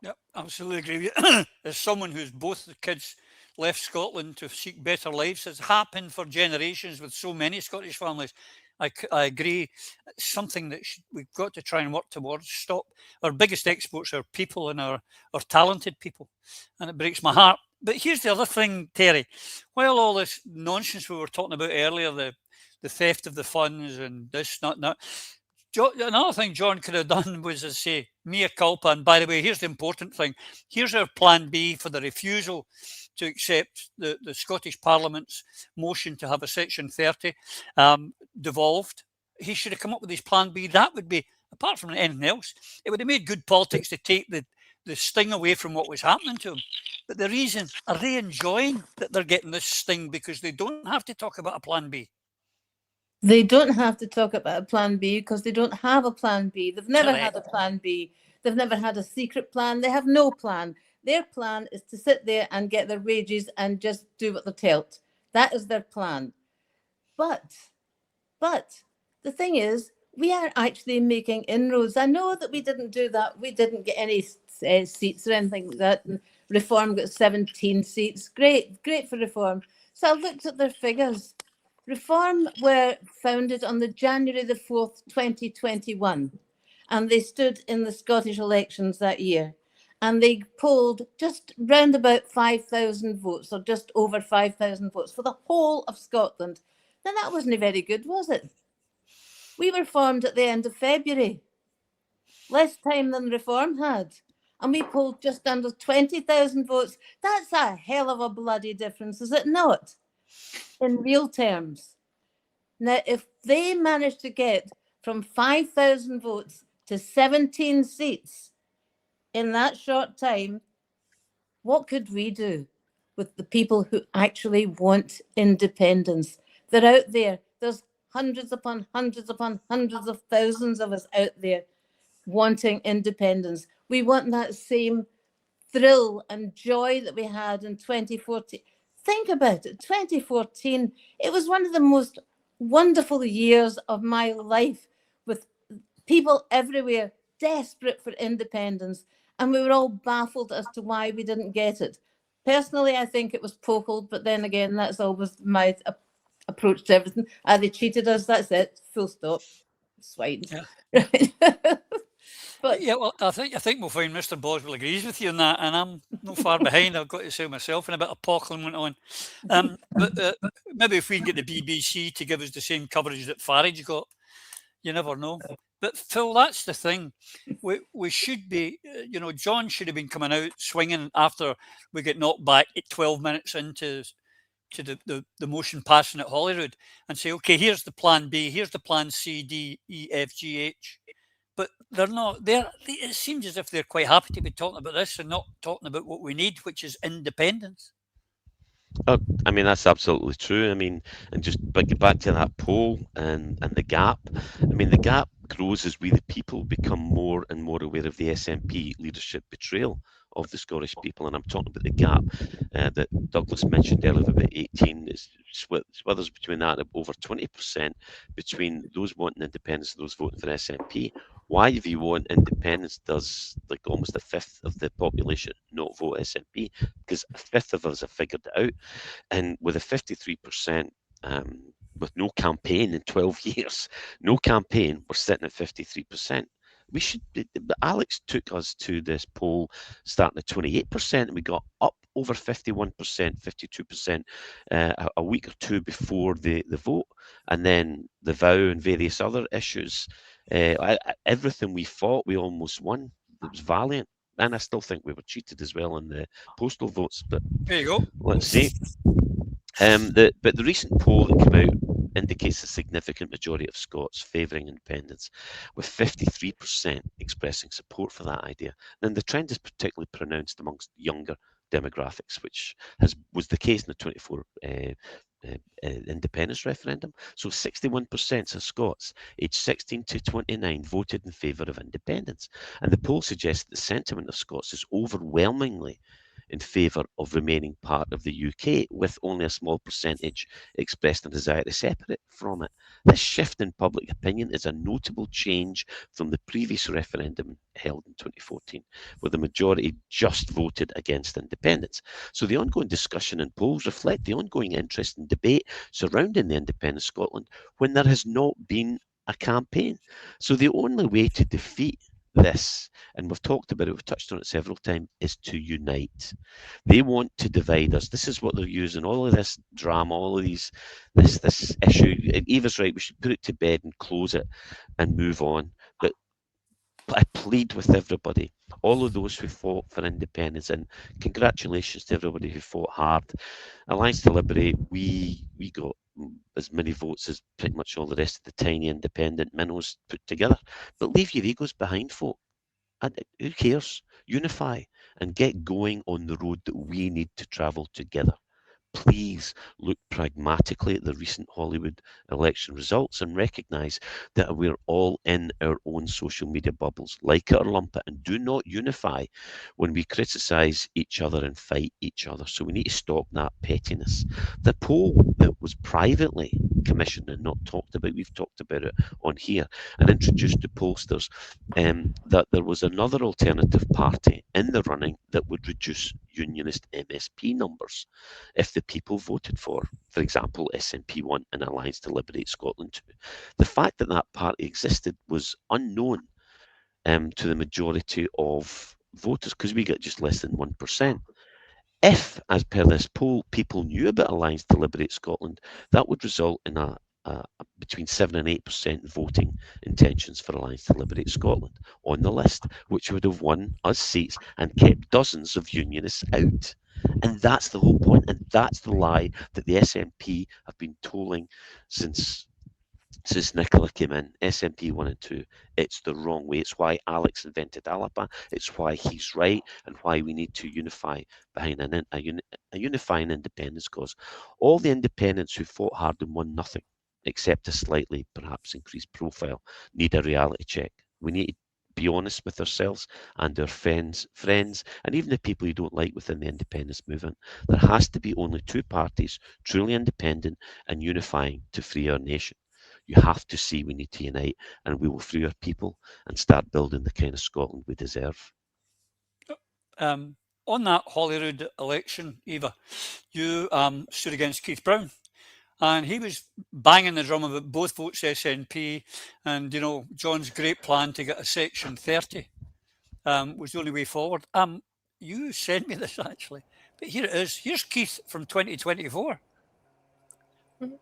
Yep, absolutely agree with you. As someone who's both the kids left Scotland to seek better lives, it's happened for generations with so many Scottish families. I agree. It's something that we've got to try and work towards. Stop. Our biggest exports are people, and our talented people, and it breaks my heart. But here's the other thing, Terry. While all this nonsense we were talking about earlier, the theft of the funds and this, not that, Another thing John could have done was to say, mea culpa. And by the way, here's the important thing. Here's our plan B for the refusal to accept the Scottish Parliament's motion to have a Section 30 devolved. He should have come up with his plan B. That would be, apart from anything else, it would have made good politics to take the sting away from what was happening to them. But the reason, are they enjoying that they're getting this sting because they don't have to talk about a plan B? They don't have to talk about a plan B because they don't have a plan B. They've never had a plan B. They've never had a secret plan. They have no plan. Their plan is to sit there and get their wages and just do what they're told. That is their plan. But the thing is, we are actually making inroads. I know that we didn't do that. We didn't get any seats or anything like that. And Reform got 17 seats. Great for Reform. So I looked at their figures. Reform were founded on the January the 4th, 2021, and they stood in the Scottish elections that year, and they polled just round about 5,000 votes, or just over 5,000 votes for the whole of Scotland. Now that wasn't very good, was it? We were formed at the end of February, less time than Reform had, and we polled just under 20,000 votes. That's a hell of a bloody difference, is it not? In real terms. Now, if they managed to get from 5,000 votes to 17 seats in that short time, what could we do with the people who actually want independence? They're out there. There's hundreds upon hundreds upon hundreds of thousands of us out there wanting independence. We want that same thrill and joy that we had in 2014. Think about it, 2014, it was one of the most wonderful years of my life, with people everywhere desperate for independence, and we were all baffled as to why we didn't get it. Personally, I think it was pokled, but then again, that's always my approach to everything. They cheated us, that's it, full stop. Swines. Yeah. But yeah, well, I think we'll find Mr. Boswell agrees with you on that, and I'm not far behind. I've got to say myself, and a bit of pockling went on. But maybe if we can get the BBC to give us the same coverage that Farage got, you never know. But Phil, that's the thing. We should be, John should have been coming out swinging after we get knocked back at 12 minutes into the motion passing at Holyrood, and say, okay, here's the plan B, here's the plan C, D, E, F, G, H. But they're not. It seems as if they're quite happy to be talking about this and not talking about what we need, which is independence. I mean, that's absolutely true. I mean, and just get back to that poll and the gap. I mean, the gap grows as we, the people, become more and more aware of the SNP leadership betrayal of the Scottish people. And I'm talking about the gap that Douglas mentioned earlier, about 18. It swithers between that and over 20% between those wanting independence and those voting for SNP. Why, if you want independence, does like almost a fifth of the population not vote SNP? Because a fifth of us have figured it out. And with a 53%, with no campaign in 12 years, no campaign, we're sitting at 53%. We should. Alex took us to this poll starting at 28%, and we got up over 51%, 52% a week or two before the vote, and then the vow and various other issues. Everything we fought, we almost won. It was valiant, and I still think we were cheated as well in the postal votes. But there you go. Let's see. But the recent poll that came out indicates a significant majority of Scots favouring independence, with 53% expressing support for that idea. And the trend is particularly pronounced amongst younger demographics, which was the case in the 24 independence referendum. So 61% of Scots aged 16 to 29 voted in favour of independence. And the poll suggests that the sentiment of Scots is overwhelmingly in favour of remaining part of the UK, with only a small percentage expressed a desire to separate from it. This shift in public opinion is a notable change from the previous referendum held in 2014, where the majority just voted against independence. So the ongoing discussion and polls reflect the ongoing interest and debate surrounding the independence of Scotland when there has not been a campaign. So the only way to defeat this, and we've talked about it, we've touched on it several times, is to unite. They want to divide us. This is what they're using, all of this drama, all of this issue. Eva's right, we should put it to bed and close it and move on. But I plead with everybody, all of those who fought for independence, and congratulations to everybody who fought hard. Alliance to Liberate, we got as many votes as pretty much all the rest of the tiny independent minnows put together. But leave your egos behind, folk. And who cares? Unify and get going on the road that we need to travel together. Please look pragmatically at the recent Hollywood election results and recognise that we're all in our own social media bubbles. Like it or lump it, and do not unify when we criticise each other and fight each other. So we need to stop that pettiness. The poll that was privately commissioned and not talked about, we've talked about it on here, and introduced to pollsters that there was another alternative party in the running that would reduce unionist MSP numbers if the people voted for example, SNP 1 and Alliance to Liberate Scotland 2. The fact that that party existed was unknown to the majority of voters, because we get just less than 1%. If, as per this poll, people knew about Alliance to Liberate Scotland, that would result in a between 7 and 8% voting intentions for Alliance to Liberate Scotland on the list, which would have won us seats and kept dozens of unionists out. And that's the whole point, and that's the lie that the SNP have been tolling since Nicola came in. SNP 1 and 2, it's the wrong way. It's why Alex invented Alapa. It's why he's right, and why we need to unify behind a unifying independence cause. All the independents who fought hard and won nothing, except a slightly perhaps increased profile, need a reality check. We need to be honest with ourselves and our friends, and even the people you don't like within the independence movement. There has to be only two parties, truly independent and unifying, to free our nation. You have to see we need to unite, and we will free our people and start building the kind of Scotland we deserve. On that Holyrood election, Eva, you stood against Keith Brown, and he was banging the drum about both votes SNP, and you know, John's great plan to get a section 30 was the only way forward. You sent me this actually, but here it is. Here's Keith from 2024.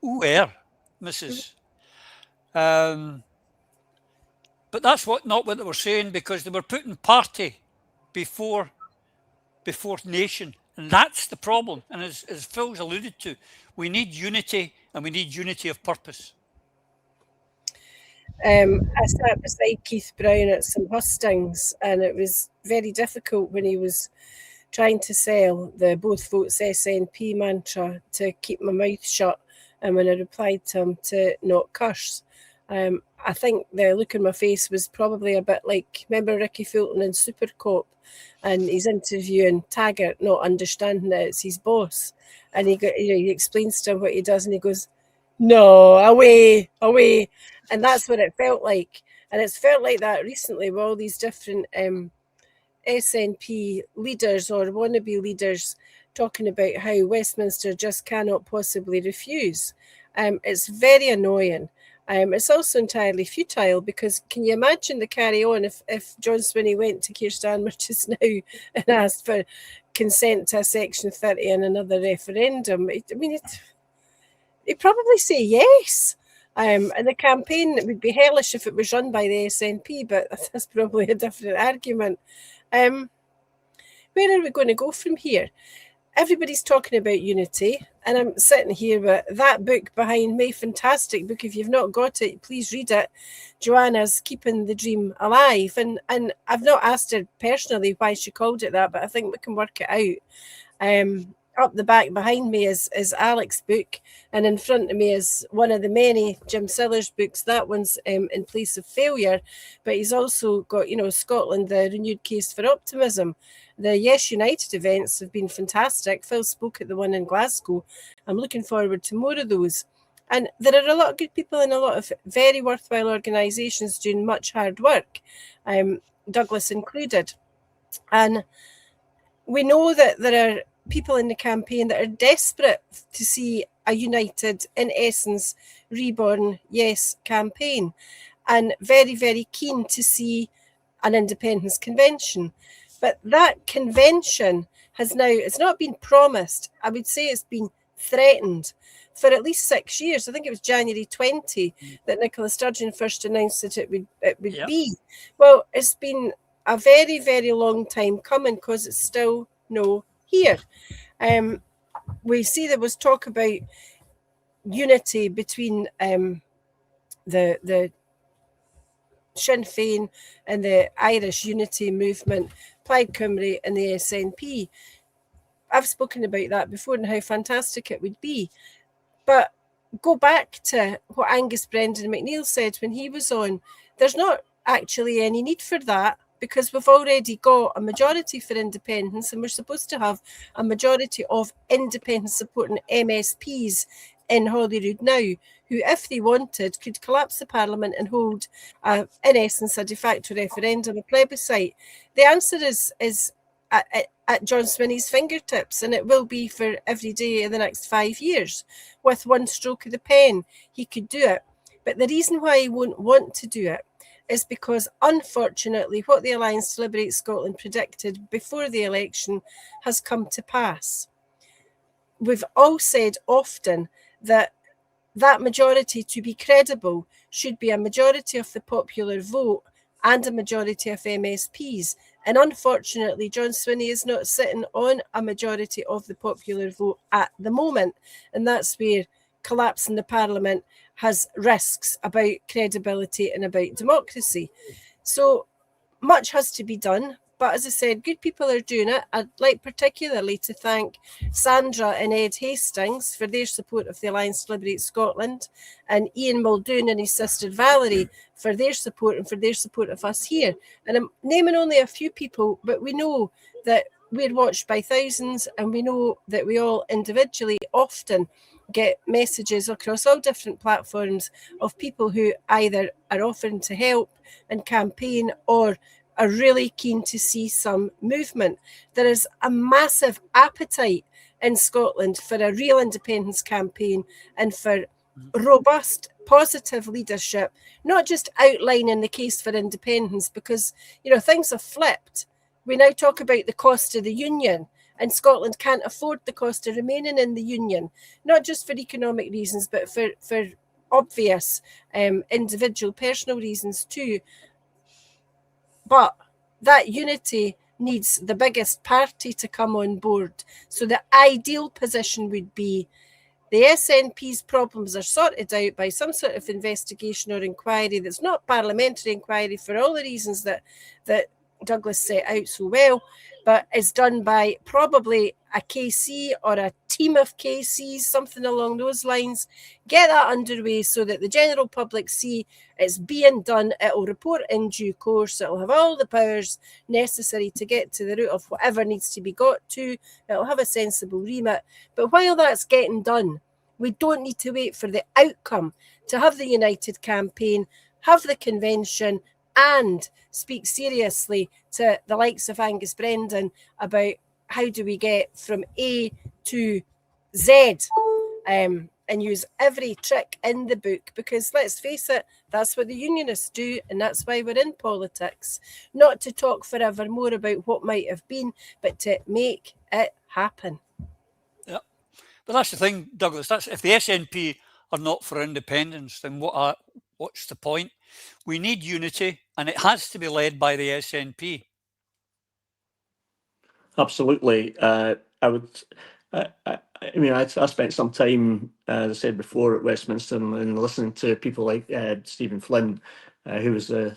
Where, Mrs. But that's not what they were saying, because they were putting party before nation, and that's the problem. And as Phil's alluded to, we need unity, and we need unity of purpose. I sat beside Keith Brown at some hustings, and it was very difficult when he was trying to sell the both votes SNP mantra to keep my mouth shut, and when I replied to him to not curse. I think the look in my face was probably a bit like, remember Ricky Fulton in Super Cop, and he's interviewing Taggart, not understanding that it's his boss, and he explains to him what he does, and he goes, "No, away," and that's what it felt like. And it's felt like that recently with all these different SNP leaders or wannabe leaders talking about how Westminster just cannot possibly refuse. It's very annoying. It's also entirely futile, because can you imagine the carry on if John Swinney went to Keir Starmer just now and asked for consent to a Section 30 and another referendum? I mean, he'd probably say yes. And the campaign would be hellish if it was run by the SNP, but that's probably a different argument. Where are we going to go from here? Everybody's talking about unity, and I'm sitting here with that book behind me, fantastic book. If you've not got it, please read it. Joanna's Keeping the Dream Alive, and I've not asked her personally why she called it that, but I think we can work it out. Up the back behind me is Alex's book, and in front of me is one of the many Jim Sillars books. That one's In Place of Failure, but he's also got, Scotland, the renewed case for optimism. The Yes United events have been fantastic. Phil spoke at the one in Glasgow. I'm looking forward to more of those. And there are a lot of good people and a lot of very worthwhile organisations doing much hard work, Douglas included. And we know that there are people in the campaign that are desperate to see a united, in essence, reborn Yes campaign, and very, very keen to see an independence convention. But that convention has now, it's not been promised, I would say it's been threatened for at least 6 years. I think it was January 20 that Nicola Sturgeon first announced that it would be. Well, it's been a very, very long time coming because it's still no here. We see there was talk about unity between the Sinn Féin and the Irish Unity Movement, Plaid Cymru and the SNP. I've spoken about that before and how fantastic it would be. But go back to what Angus Brendan McNeill said when he was on. There's not actually any need for that because we've already got a majority for independence and we're supposed to have a majority of independence supporting MSPs in Holyrood now, who, if they wanted, could collapse the Parliament and hold, in essence, a de facto referendum, a plebiscite. The answer is at John Swinney's fingertips, and it will be for every day in the next 5 years. With one stroke of the pen, he could do it. But the reason why he won't want to do it is because, unfortunately, what the Alliance to Liberate Scotland predicted before the election has come to pass. We've all said often that that majority, to be credible, should be a majority of the popular vote and a majority of MSPs. And unfortunately, John Swinney is not sitting on a majority of the popular vote at the moment. And that's where collapsing the Parliament has risks about credibility and about democracy. So much has to be done. But as I said, good people are doing it. I'd like particularly to thank Sandra and Ed Hastings for their support of the Alliance to Liberate Scotland, and Ian Muldoon and his sister Valerie for their support and for their support of us here. And I'm naming only a few people, but we know that we're watched by thousands, and we know that we all individually often get messages across all different platforms of people who either are offering to help and campaign or are really keen to see some movement. There is a massive appetite in Scotland for a real independence campaign and for robust, positive leadership, not just outlining the case for independence, because, you know, things have flipped. We now talk about the cost of the union, and Scotland can't afford the cost of remaining in the union, not just for economic reasons, but for obvious individual personal reasons too. But that unity needs the biggest party to come on board. So the ideal position would be the SNP's problems are sorted out by some sort of investigation or inquiry that's not parliamentary inquiry for all the reasons that Douglas set out so well, but is done by probably a KC or a team of KCs, something along those lines. Get that underway so that the general public see it's being done. It'll report in due course. It'll have all the powers necessary to get to the root of whatever needs to be got to. It'll have a sensible remit. But while that's getting done, we don't need to wait for the outcome to have the united campaign, have the convention, and speak seriously to the likes of Angus Brendan about how do we get from A to Z, and use every trick in the book, because let's face it, that's what the unionists do, and that's why we're in politics. Not to talk forever more about what might have been, but to make it happen. Yeah, but that's the thing, Douglas. That's if the SNP are not for independence, then what's the point? We need unity, and it has to be led by the SNP. Absolutely. I spent some time, as I said before, at Westminster and listening to people like Stephen Flynn, who was the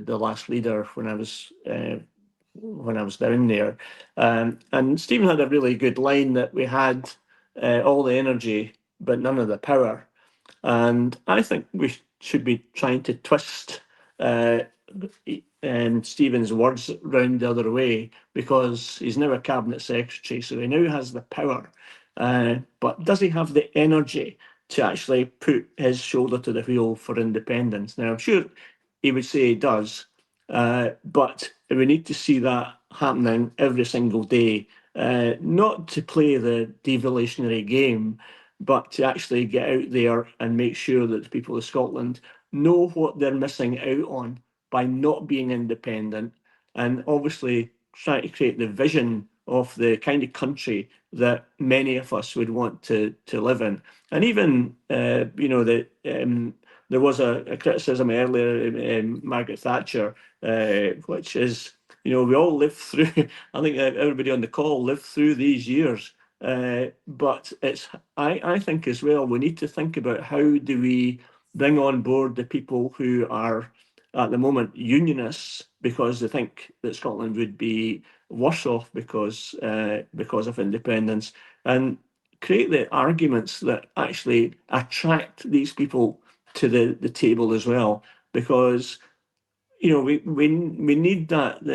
last leader when I was down there. And Stephen had a really good line that we had all the energy but none of the power. And I think we should be trying to twist Stephen's words round the other way, because he's now a cabinet secretary, so he now has the power. But does he have the energy to actually put his shoulder to the wheel for independence? Now, I'm sure he would say he does, but we need to see that happening every single day, not to play the devolutionary game, but to actually get out there and make sure that the people of Scotland know what they're missing out on by not being independent, and obviously trying to create the vision of the kind of country that many of us would want to live in. And even, there was a criticism earlier, Margaret Thatcher, which is, we all lived through, I think everybody on the call lived through these years. But I think as well, we need to think about how do we bring on board the people who are at the moment unionists because they think that Scotland would be worse off because of independence, and create the arguments that actually attract these people to the table as well, because we need that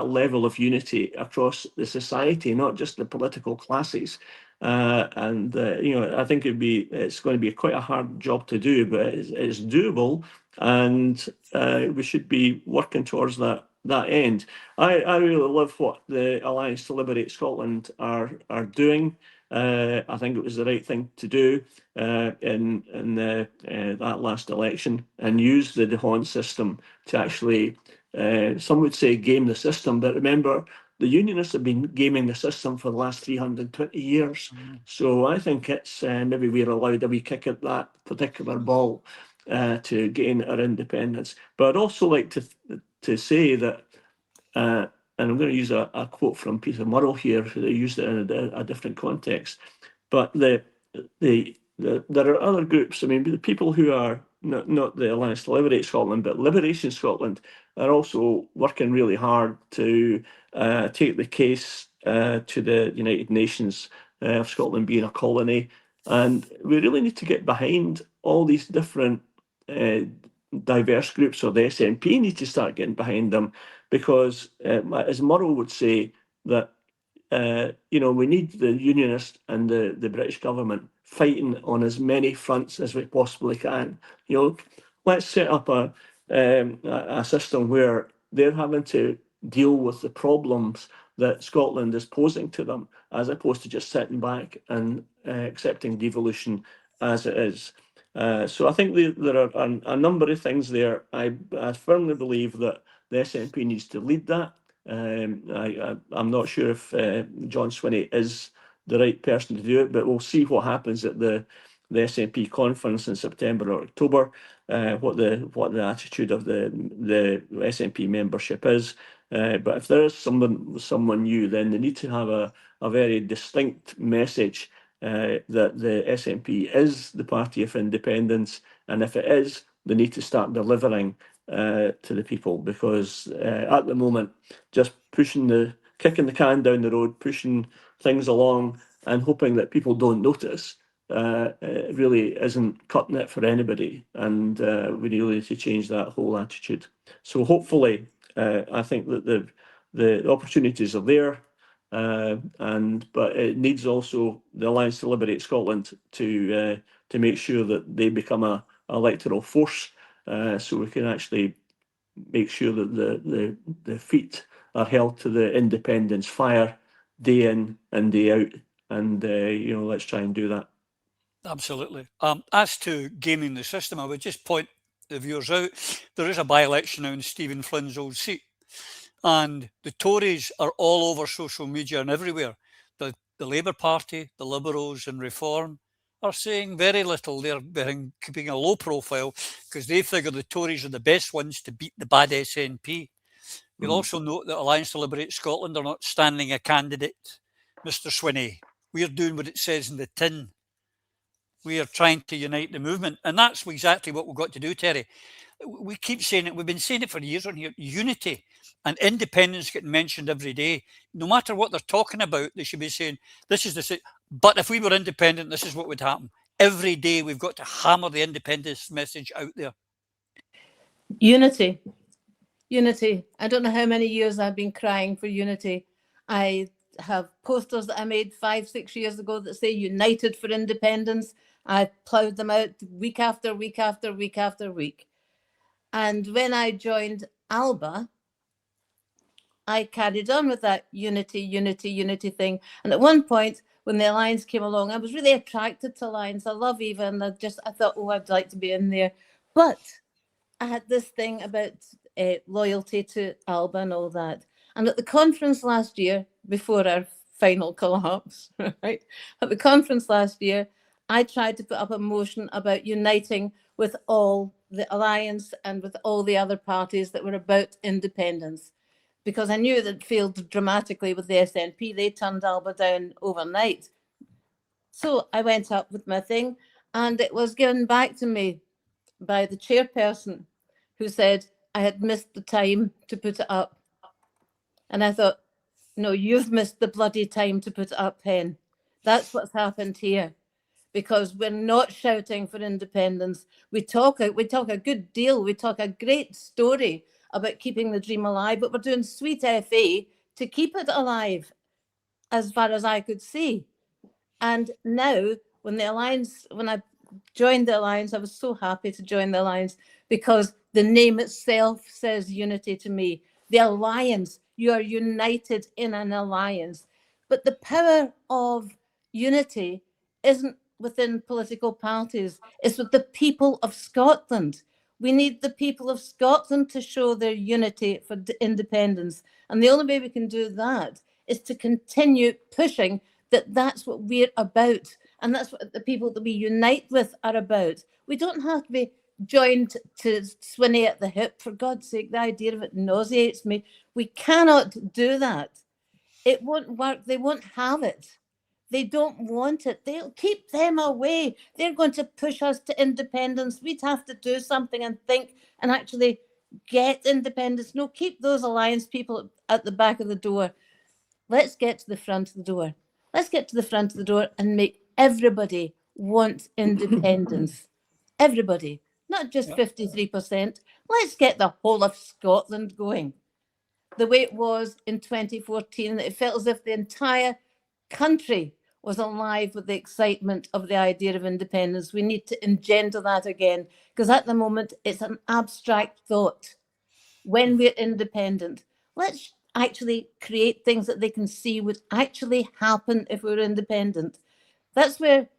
level of unity across the society, not just the political classes. I think it's going to be quite a hard job to do, but it's doable, and we should be working towards that end. I really love what the Alliance to Liberate Scotland are doing. I think it was the right thing to do in that last election, and use the D'Hondt system to actually, some would say, game the system. But remember, the unionists have been gaming the system for the last 320 years. So I think it's maybe we're allowed a wee kick at that particular ball to gain our independence. But I'd also like to say that, and I'm going to use a quote from Peter Murrell here, who used it in a different context, but there are other groups. I mean, the people who are not the Alliance to Liberate Scotland, but Liberation Scotland, are also working really hard to take the case to the United Nations of Scotland being a colony. And we really need to get behind all these different diverse groups, or the SNP need to start getting behind them, because as Murrell would say, that we need the Unionists and the British government fighting on as many fronts as we possibly can. Let's set up a system where they're having to deal with the problems that Scotland is posing to them, as opposed to just sitting back and accepting devolution as it is. So I think there are a number of things there. I firmly believe that the SNP needs to lead that. I'm not sure if John Swinney is the right person to do it, but we'll see what happens at the SNP conference in September or October, what the attitude of the SNP membership is. But if there is someone new, then they need to have a very distinct message that the SNP is the party of independence, and if it is, they need to start delivering to the people, because at the moment, just kicking the can down the road, pushing things along and hoping that people don't notice, it really isn't cutting it for anybody, and we really need to change that whole attitude. So hopefully, I think that the opportunities are there, but it needs also the Alliance to Liberate Scotland to make sure that they become a electoral force, so we can actually make sure that the feet are held to the independence fire day in and day out, and let's try and do that. Absolutely. As to gaming the system, I would just point the viewers out. There is a by-election now in Stephen Flynn's old seat, and the Tories are all over social media and everywhere. The Labour Party, the Liberals and Reform are saying very little. They're keeping a low profile because they figure the Tories are the best ones to beat the bad SNP. You'll also note that Alliance to Liberate Scotland are not standing a candidate. Mr. Swinney, we're doing what it says in the tin. We are trying to unite the movement. And that's exactly what we've got to do, Terry. We keep saying it. We've been saying it for years on here. Unity and independence getting mentioned every day. No matter what they're talking about, they should be saying, this is the... But if we were independent, this is what would happen. Every day we've got to hammer the independence message out there. Unity. Unity. I don't know how many years I've been crying for unity. I have posters that I made 5-6 years ago that say United for Independence. I ploughed them out week after week after week after week. And when I joined ALBA, I carried on with that unity thing. And at one point, when the Alliance came along, I was really attracted to Alliance. I love Eva, and I thought, oh, I'd like to be in there. But I had this thing about loyalty to Alba and all that. And at the conference last year, before our final collapse, right? At the conference last year, I tried to put up a motion about uniting with all the alliance and with all the other parties that were about independence, because I knew that failed dramatically with the SNP. They turned Alba down overnight. So I went up with my thing, and it was given back to me by the chairperson, who said I had missed the time to put it up. And I thought, no, you've missed the bloody time to put it up, Hen. That's what's happened here, because we're not shouting for independence. We talk a good deal. We talk a great story about keeping the dream alive, but we're doing sweet FA to keep it alive, as far as I could see. And now, when I joined the Alliance, I was so happy to join the Alliance, because the name itself says unity to me. The Alliance, you are united in an alliance. But the power of unity isn't within political parties, it's with the people of Scotland. We need the people of Scotland to show their unity for independence. And the only way we can do that is to continue pushing that that's what we're about. And that's what the people that we unite with are about. We don't have to be joined to Swinney at the hip. For God's sake, the idea of it nauseates me. We cannot do that. It won't work. They won't have it. They don't want it. They'll keep them away. They're going to push us to independence. We'd have to do something and think and actually get independence. No, keep those alliance people at the back of the door. Let's get to the front of the door. Let's get to the front of the door and make everybody want independence. Everybody, not just 53%. Let's get the whole of Scotland going. The way it was in 2014, it felt as if the entire country was alive with the excitement of the idea of independence. We need to engender that again, because at the moment it's an abstract thought. When we're independent, let's actually create things that they can see would actually happen if we were independent. That's where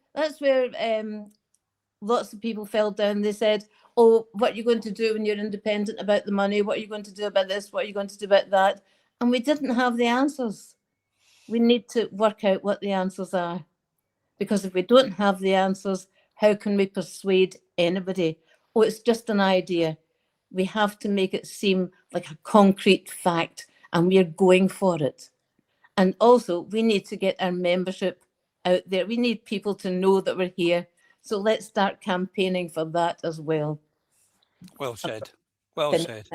lots of people fell down. They said, oh, what are you going to do when you're independent about the money? What are you going to do about this? What are you going to do about that? And we didn't have the answers. We need to work out what the answers are. Because if we don't have the answers, how can we persuade anybody? Oh, it's just an idea. We have to make it seem like a concrete fact, and we're going for it. And also, we need to get our membership out there. We need people to know that we're here. So let's start campaigning for that as well. Well said. Well said.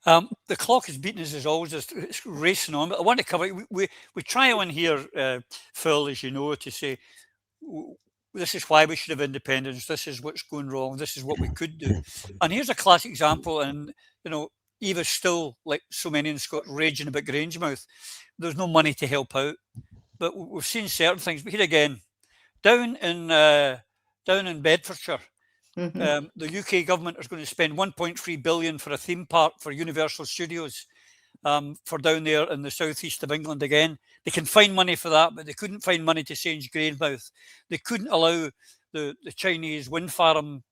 The clock is beating us as always. It's racing on. But I want to cover. We try on here, Phil, as you know, to say this is why we should have independence. This is what's going wrong. This is what we could do. And here's a classic example. And you know, Eva's still, like so many in Scotland, raging about Grangemouth. There's no money to help out, but we've seen certain things. But here again, down in Bedfordshire. The UK government is going to spend 1.3 billion for a theme park for Universal Studios for down there in the southeast of England again. They can find money for that, but they couldn't find money to change Grangemouth. They couldn't allow the Chinese wind farm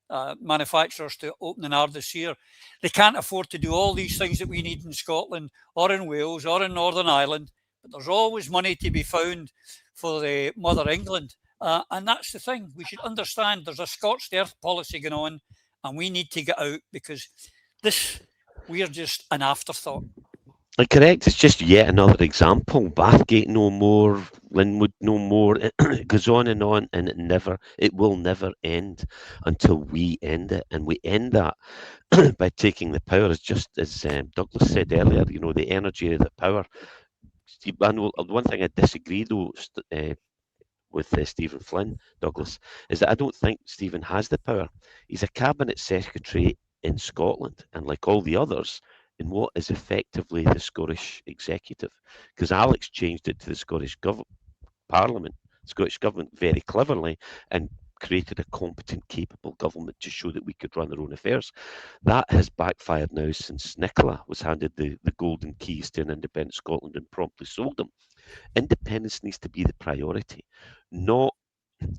manufacturers to open in Ardis here. They can't afford to do all these things that we need in Scotland or in Wales or in Northern Ireland, but there's always money to be found for the Mother England. And that's the thing. We should understand there's a scorched earth policy going on, and we need to get out, because we're just an afterthought. Correct. It's just yet another example. Bathgate no more, Linwood no more. It goes on, and it will never end until we end it. And we end that by taking the power, just as Douglas said earlier, you know, the energy of the power. One thing I disagree though, with Stephen Flynn, Douglas, is that I don't think Stephen has the power. He's a cabinet secretary in Scotland, and like all the others, in what is effectively the Scottish executive, because Alex changed it to the Scottish Parliament, Scottish government, very cleverly, and created a competent, capable government to show that we could run our own affairs. That has backfired now since Nicola was handed the golden keys to an independent Scotland and promptly sold them. Independence needs to be the priority, not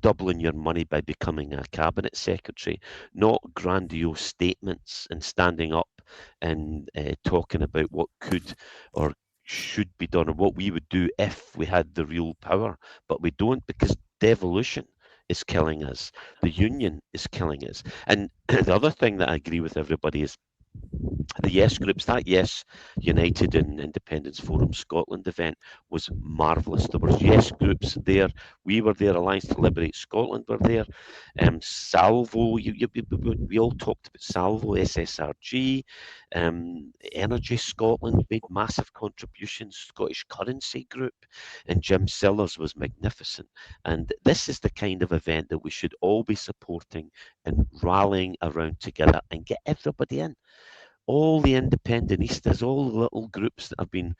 doubling your money by becoming a cabinet secretary, not grandiose statements and standing up and talking about what could or should be done or what we would do if we had the real power, but we don't, because devolution is killing us. The union is killing us. And the other thing that I agree with everybody is the Yes groups. That Yes United and Independence Forum Scotland event was marvellous. There were Yes groups there. We were there. Alliance to Liberate Scotland were there. Salvo, we all talked about Salvo, SSRG, Energy Scotland made massive contributions, Scottish Currency Group, and Jim Sillars was magnificent. And this is the kind of event that we should all be supporting and rallying around together and get everybody in. All the independentistas, all the little groups that have been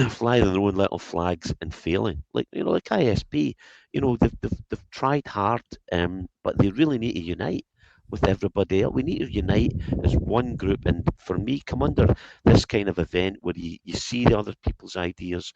flying their own little flags and failing, like ISP, they've tried hard, but they really need to unite with everybody else. We need to unite as one group, and for me, come under this kind of event where you see the other people's ideas.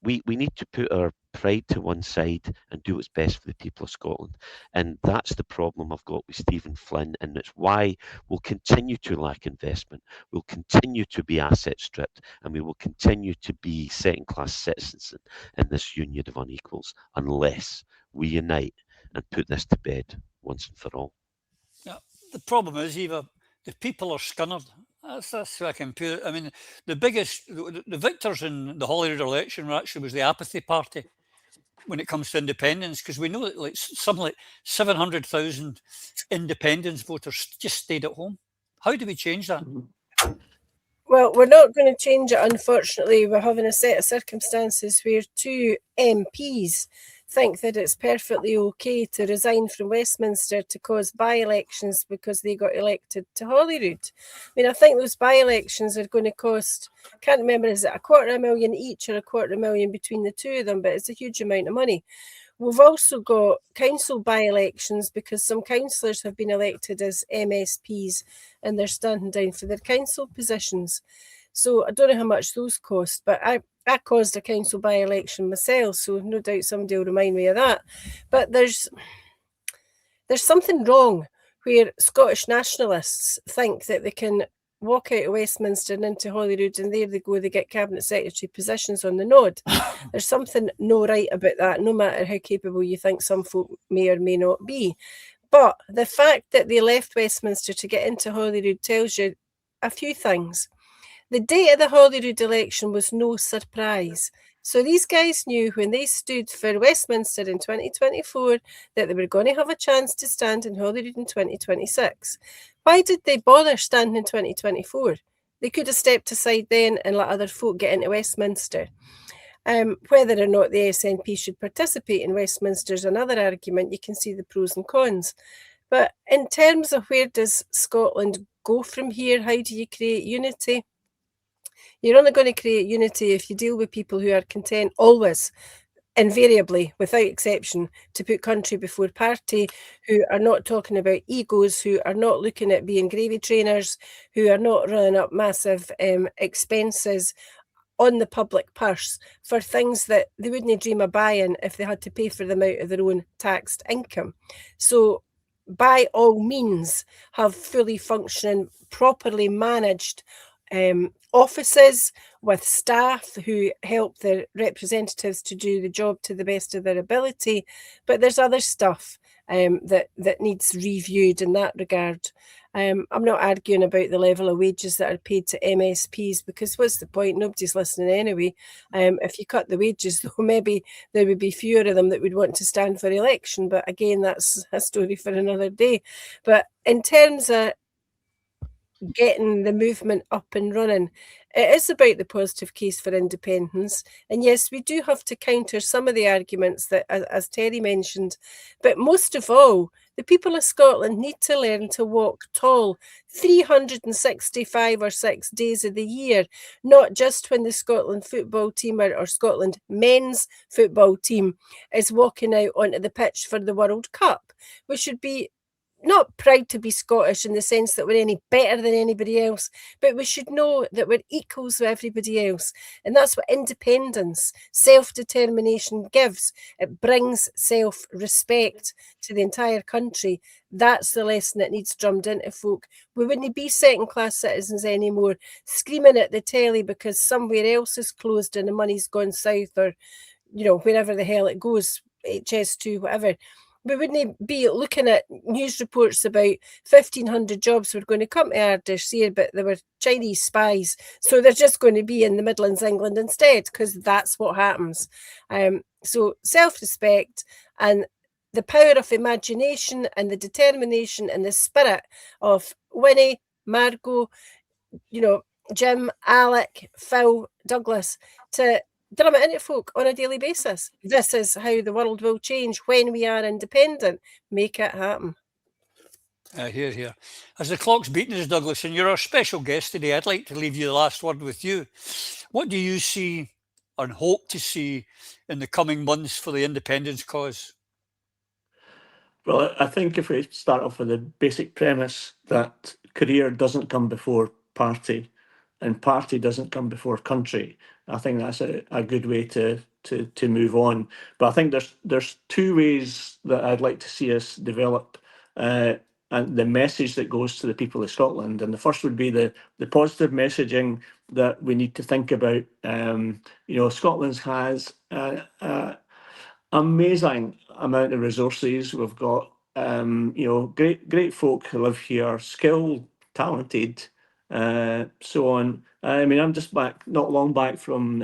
We need to put our pride to one side and do what's best for the people of Scotland. And that's the problem I've got with Stephen Flynn, and it's why we'll continue to lack investment, we'll continue to be asset stripped, and we will continue to be second-class citizens in this union of unequals unless we unite and put this to bed once and for all. Yeah, the problem is, Eva, the people are scunnered. That's how I can put it. I mean, the victors in the Holyrood election actually was the apathy party when it comes to independence, because we know that something like 700,000 independence voters just stayed at home. How do we change that? Well, we're not going to change it, unfortunately. We're having a set of circumstances where two MPs think that it's perfectly okay to resign from Westminster to cause by-elections because they got elected to Holyrood. I mean, I think those by-elections are going to cost, can't remember, is it $250,000 each or $250,000 between the two of them, but it's a huge amount of money. We've also got council by-elections because some councillors have been elected as MSPs and they're standing down for their council positions. So I don't know how much those cost, but I caused a council by-election myself, so no doubt somebody will remind me of that. But there's something wrong where Scottish nationalists think that they can walk out of Westminster and into Holyrood and there they go, they get cabinet secretary positions on the nod. There's something no right about that, no matter how capable you think some folk may or may not be. But the fact that they left Westminster to get into Holyrood tells you a few things. The date of the Holyrood election was no surprise. So these guys knew when they stood for Westminster in 2024 that they were going to have a chance to stand in Holyrood in 2026. Why did they bother standing in 2024? They could have stepped aside then and let other folk get into Westminster. Whether or not the SNP should participate in Westminster is another argument. You can see the pros and cons. But in terms of where does Scotland go from here, how do you create unity? You're only going to create unity if you deal with people who are content always, invariably, without exception, to put country before party, who are not talking about egos, who are not looking at being gravy trainers, who are not running up massive expenses on the public purse for things that they wouldn't dream of buying if they had to pay for them out of their own taxed income. So by all means, have fully functioning, properly managed offices with staff who help their representatives to do the job to the best of their ability. But there's other stuff that needs reviewed in that regard. I'm not arguing about the level of wages that are paid to MSPs, because what's the point? Nobody's listening anyway. If you cut the wages, though, maybe there would be fewer of them that would want to stand for election. But again, that's a story for another day. But in terms of getting the movement up and running, it is about the positive case for independence. And yes, we do have to counter some of the arguments that, as Terry mentioned, but most of all, the people of Scotland need to learn to walk tall 365 or 6 days of the year, not just when the Scotland football team or Scotland men's football team is walking out onto the pitch for the World Cup. We should be not proud to be Scottish in the sense that we're any better than anybody else, but we should know that we're equals with everybody else. And that's what independence, self-determination gives. It brings self-respect to the entire country. That's the lesson that needs drummed into folk. We wouldn't be second-class citizens anymore, screaming at the telly because somewhere else is closed and the money's gone south, or, you know, wherever the hell it goes, HS2, whatever. We wouldn't be looking at news reports about 1,500 jobs were going to come to Ardèche this year, but there were Chinese spies. So they're just going to be in the Midlands, England instead, because that's what happens. So self-respect and the power of imagination and the determination and the spirit of Winnie, Margot, you know, Jim, Alec, Phil, Douglas, to drum it into folk on a daily basis. This is how the world will change when we are independent. Make it happen. Here. As the clock's beating us, Douglas, and you're our special guest today, I'd like to leave you the last word with you. What do you see and hope to see in the coming months for the independence cause? Well, I think if we start off with the basic premise that career doesn't come before party and party doesn't come before country, I think that's a good way to move on. But I think there's two ways that I'd like to see us develop and the message that goes to the people of Scotland. And the first would be the positive messaging that we need to think about. Scotland has amazing amount of resources. We've got great folk who live here, skilled, talented, so on. I mean, I'm just not long back from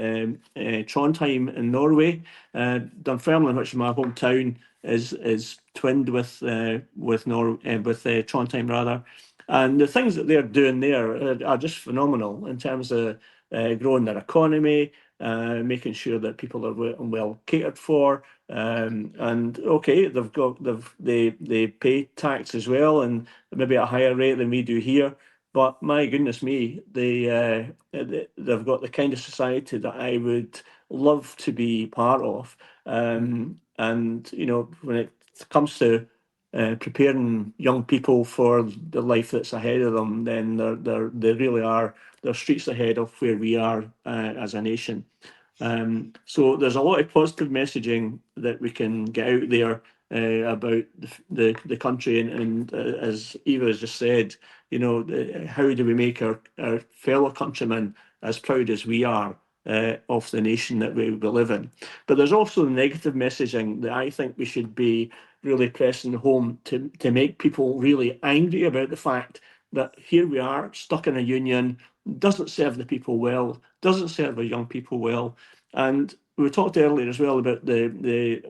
Trondheim in Norway. Dunfermline, which is my hometown, is twinned with Trondheim rather, and the things that they're doing there are just phenomenal in terms of growing their economy, making sure that people are well catered for, and okay, they pay tax as well, and maybe at a higher rate than we do here. But my goodness me, they've got the kind of society that I would love to be part of. And when it comes to preparing young people for the life that's ahead of them, then they really are. They're streets ahead of where we are as a nation. So there's a lot of positive messaging that we can get out there about the country, and as Eva has just said, how do we make our fellow countrymen as proud as we are of the nation that we live in? But there's also the negative messaging that I think we should be really pressing home to make people really angry about the fact that here we are stuck in a union, doesn't serve the people well, doesn't serve our young people well. And we talked earlier as well about the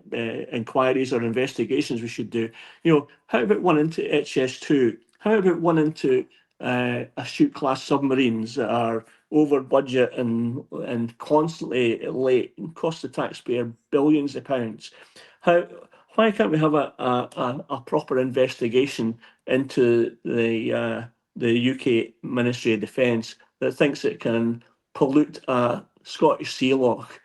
inquiries or investigations we should do. How about one into HS2? How about one into astute class submarines that are over budget and constantly late and cost the taxpayer billions of pounds? Why can't we have a proper investigation into the UK Ministry of Defence that thinks it can pollute a Scottish sea loch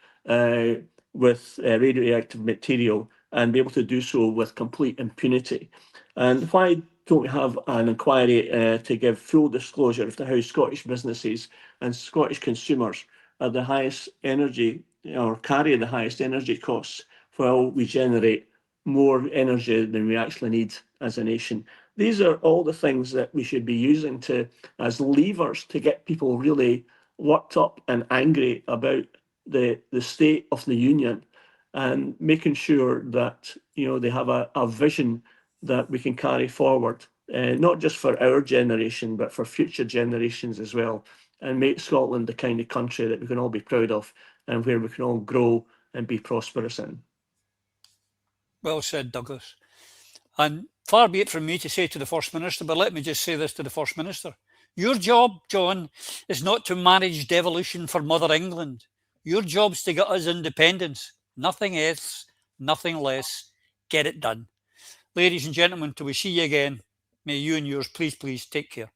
with radioactive material and be able to do so with complete impunity? And why don't we have an inquiry to give full disclosure of how Scottish businesses and Scottish consumers are the highest energy, or carry the highest energy costs, while we generate more energy than we actually need as a nation? These are all the things that we should be using as levers to get people really worked up and angry about the state of the union, and making sure that they have a vision that we can carry forward, not just for our generation but for future generations as well, and make Scotland the kind of country that we can all be proud of and where we can all grow and be prosperous in. Well said, Douglas. And far be it from me to say to the First Minister, but let me just say this to the First Minister. Your job, John, is not to manage devolution for Mother England. Your job's to get us independence. Nothing else, nothing less. Get it done. Ladies and gentlemen, till we see you again, may you and yours please take care.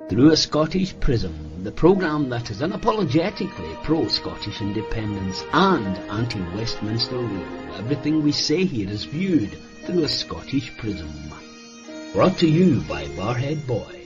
Through a Scottish Prism, the programme that is unapologetically pro-Scottish independence and anti-Westminster rule. Everything we say here is viewed through a Scottish prism. Brought to you by Barhead Boy.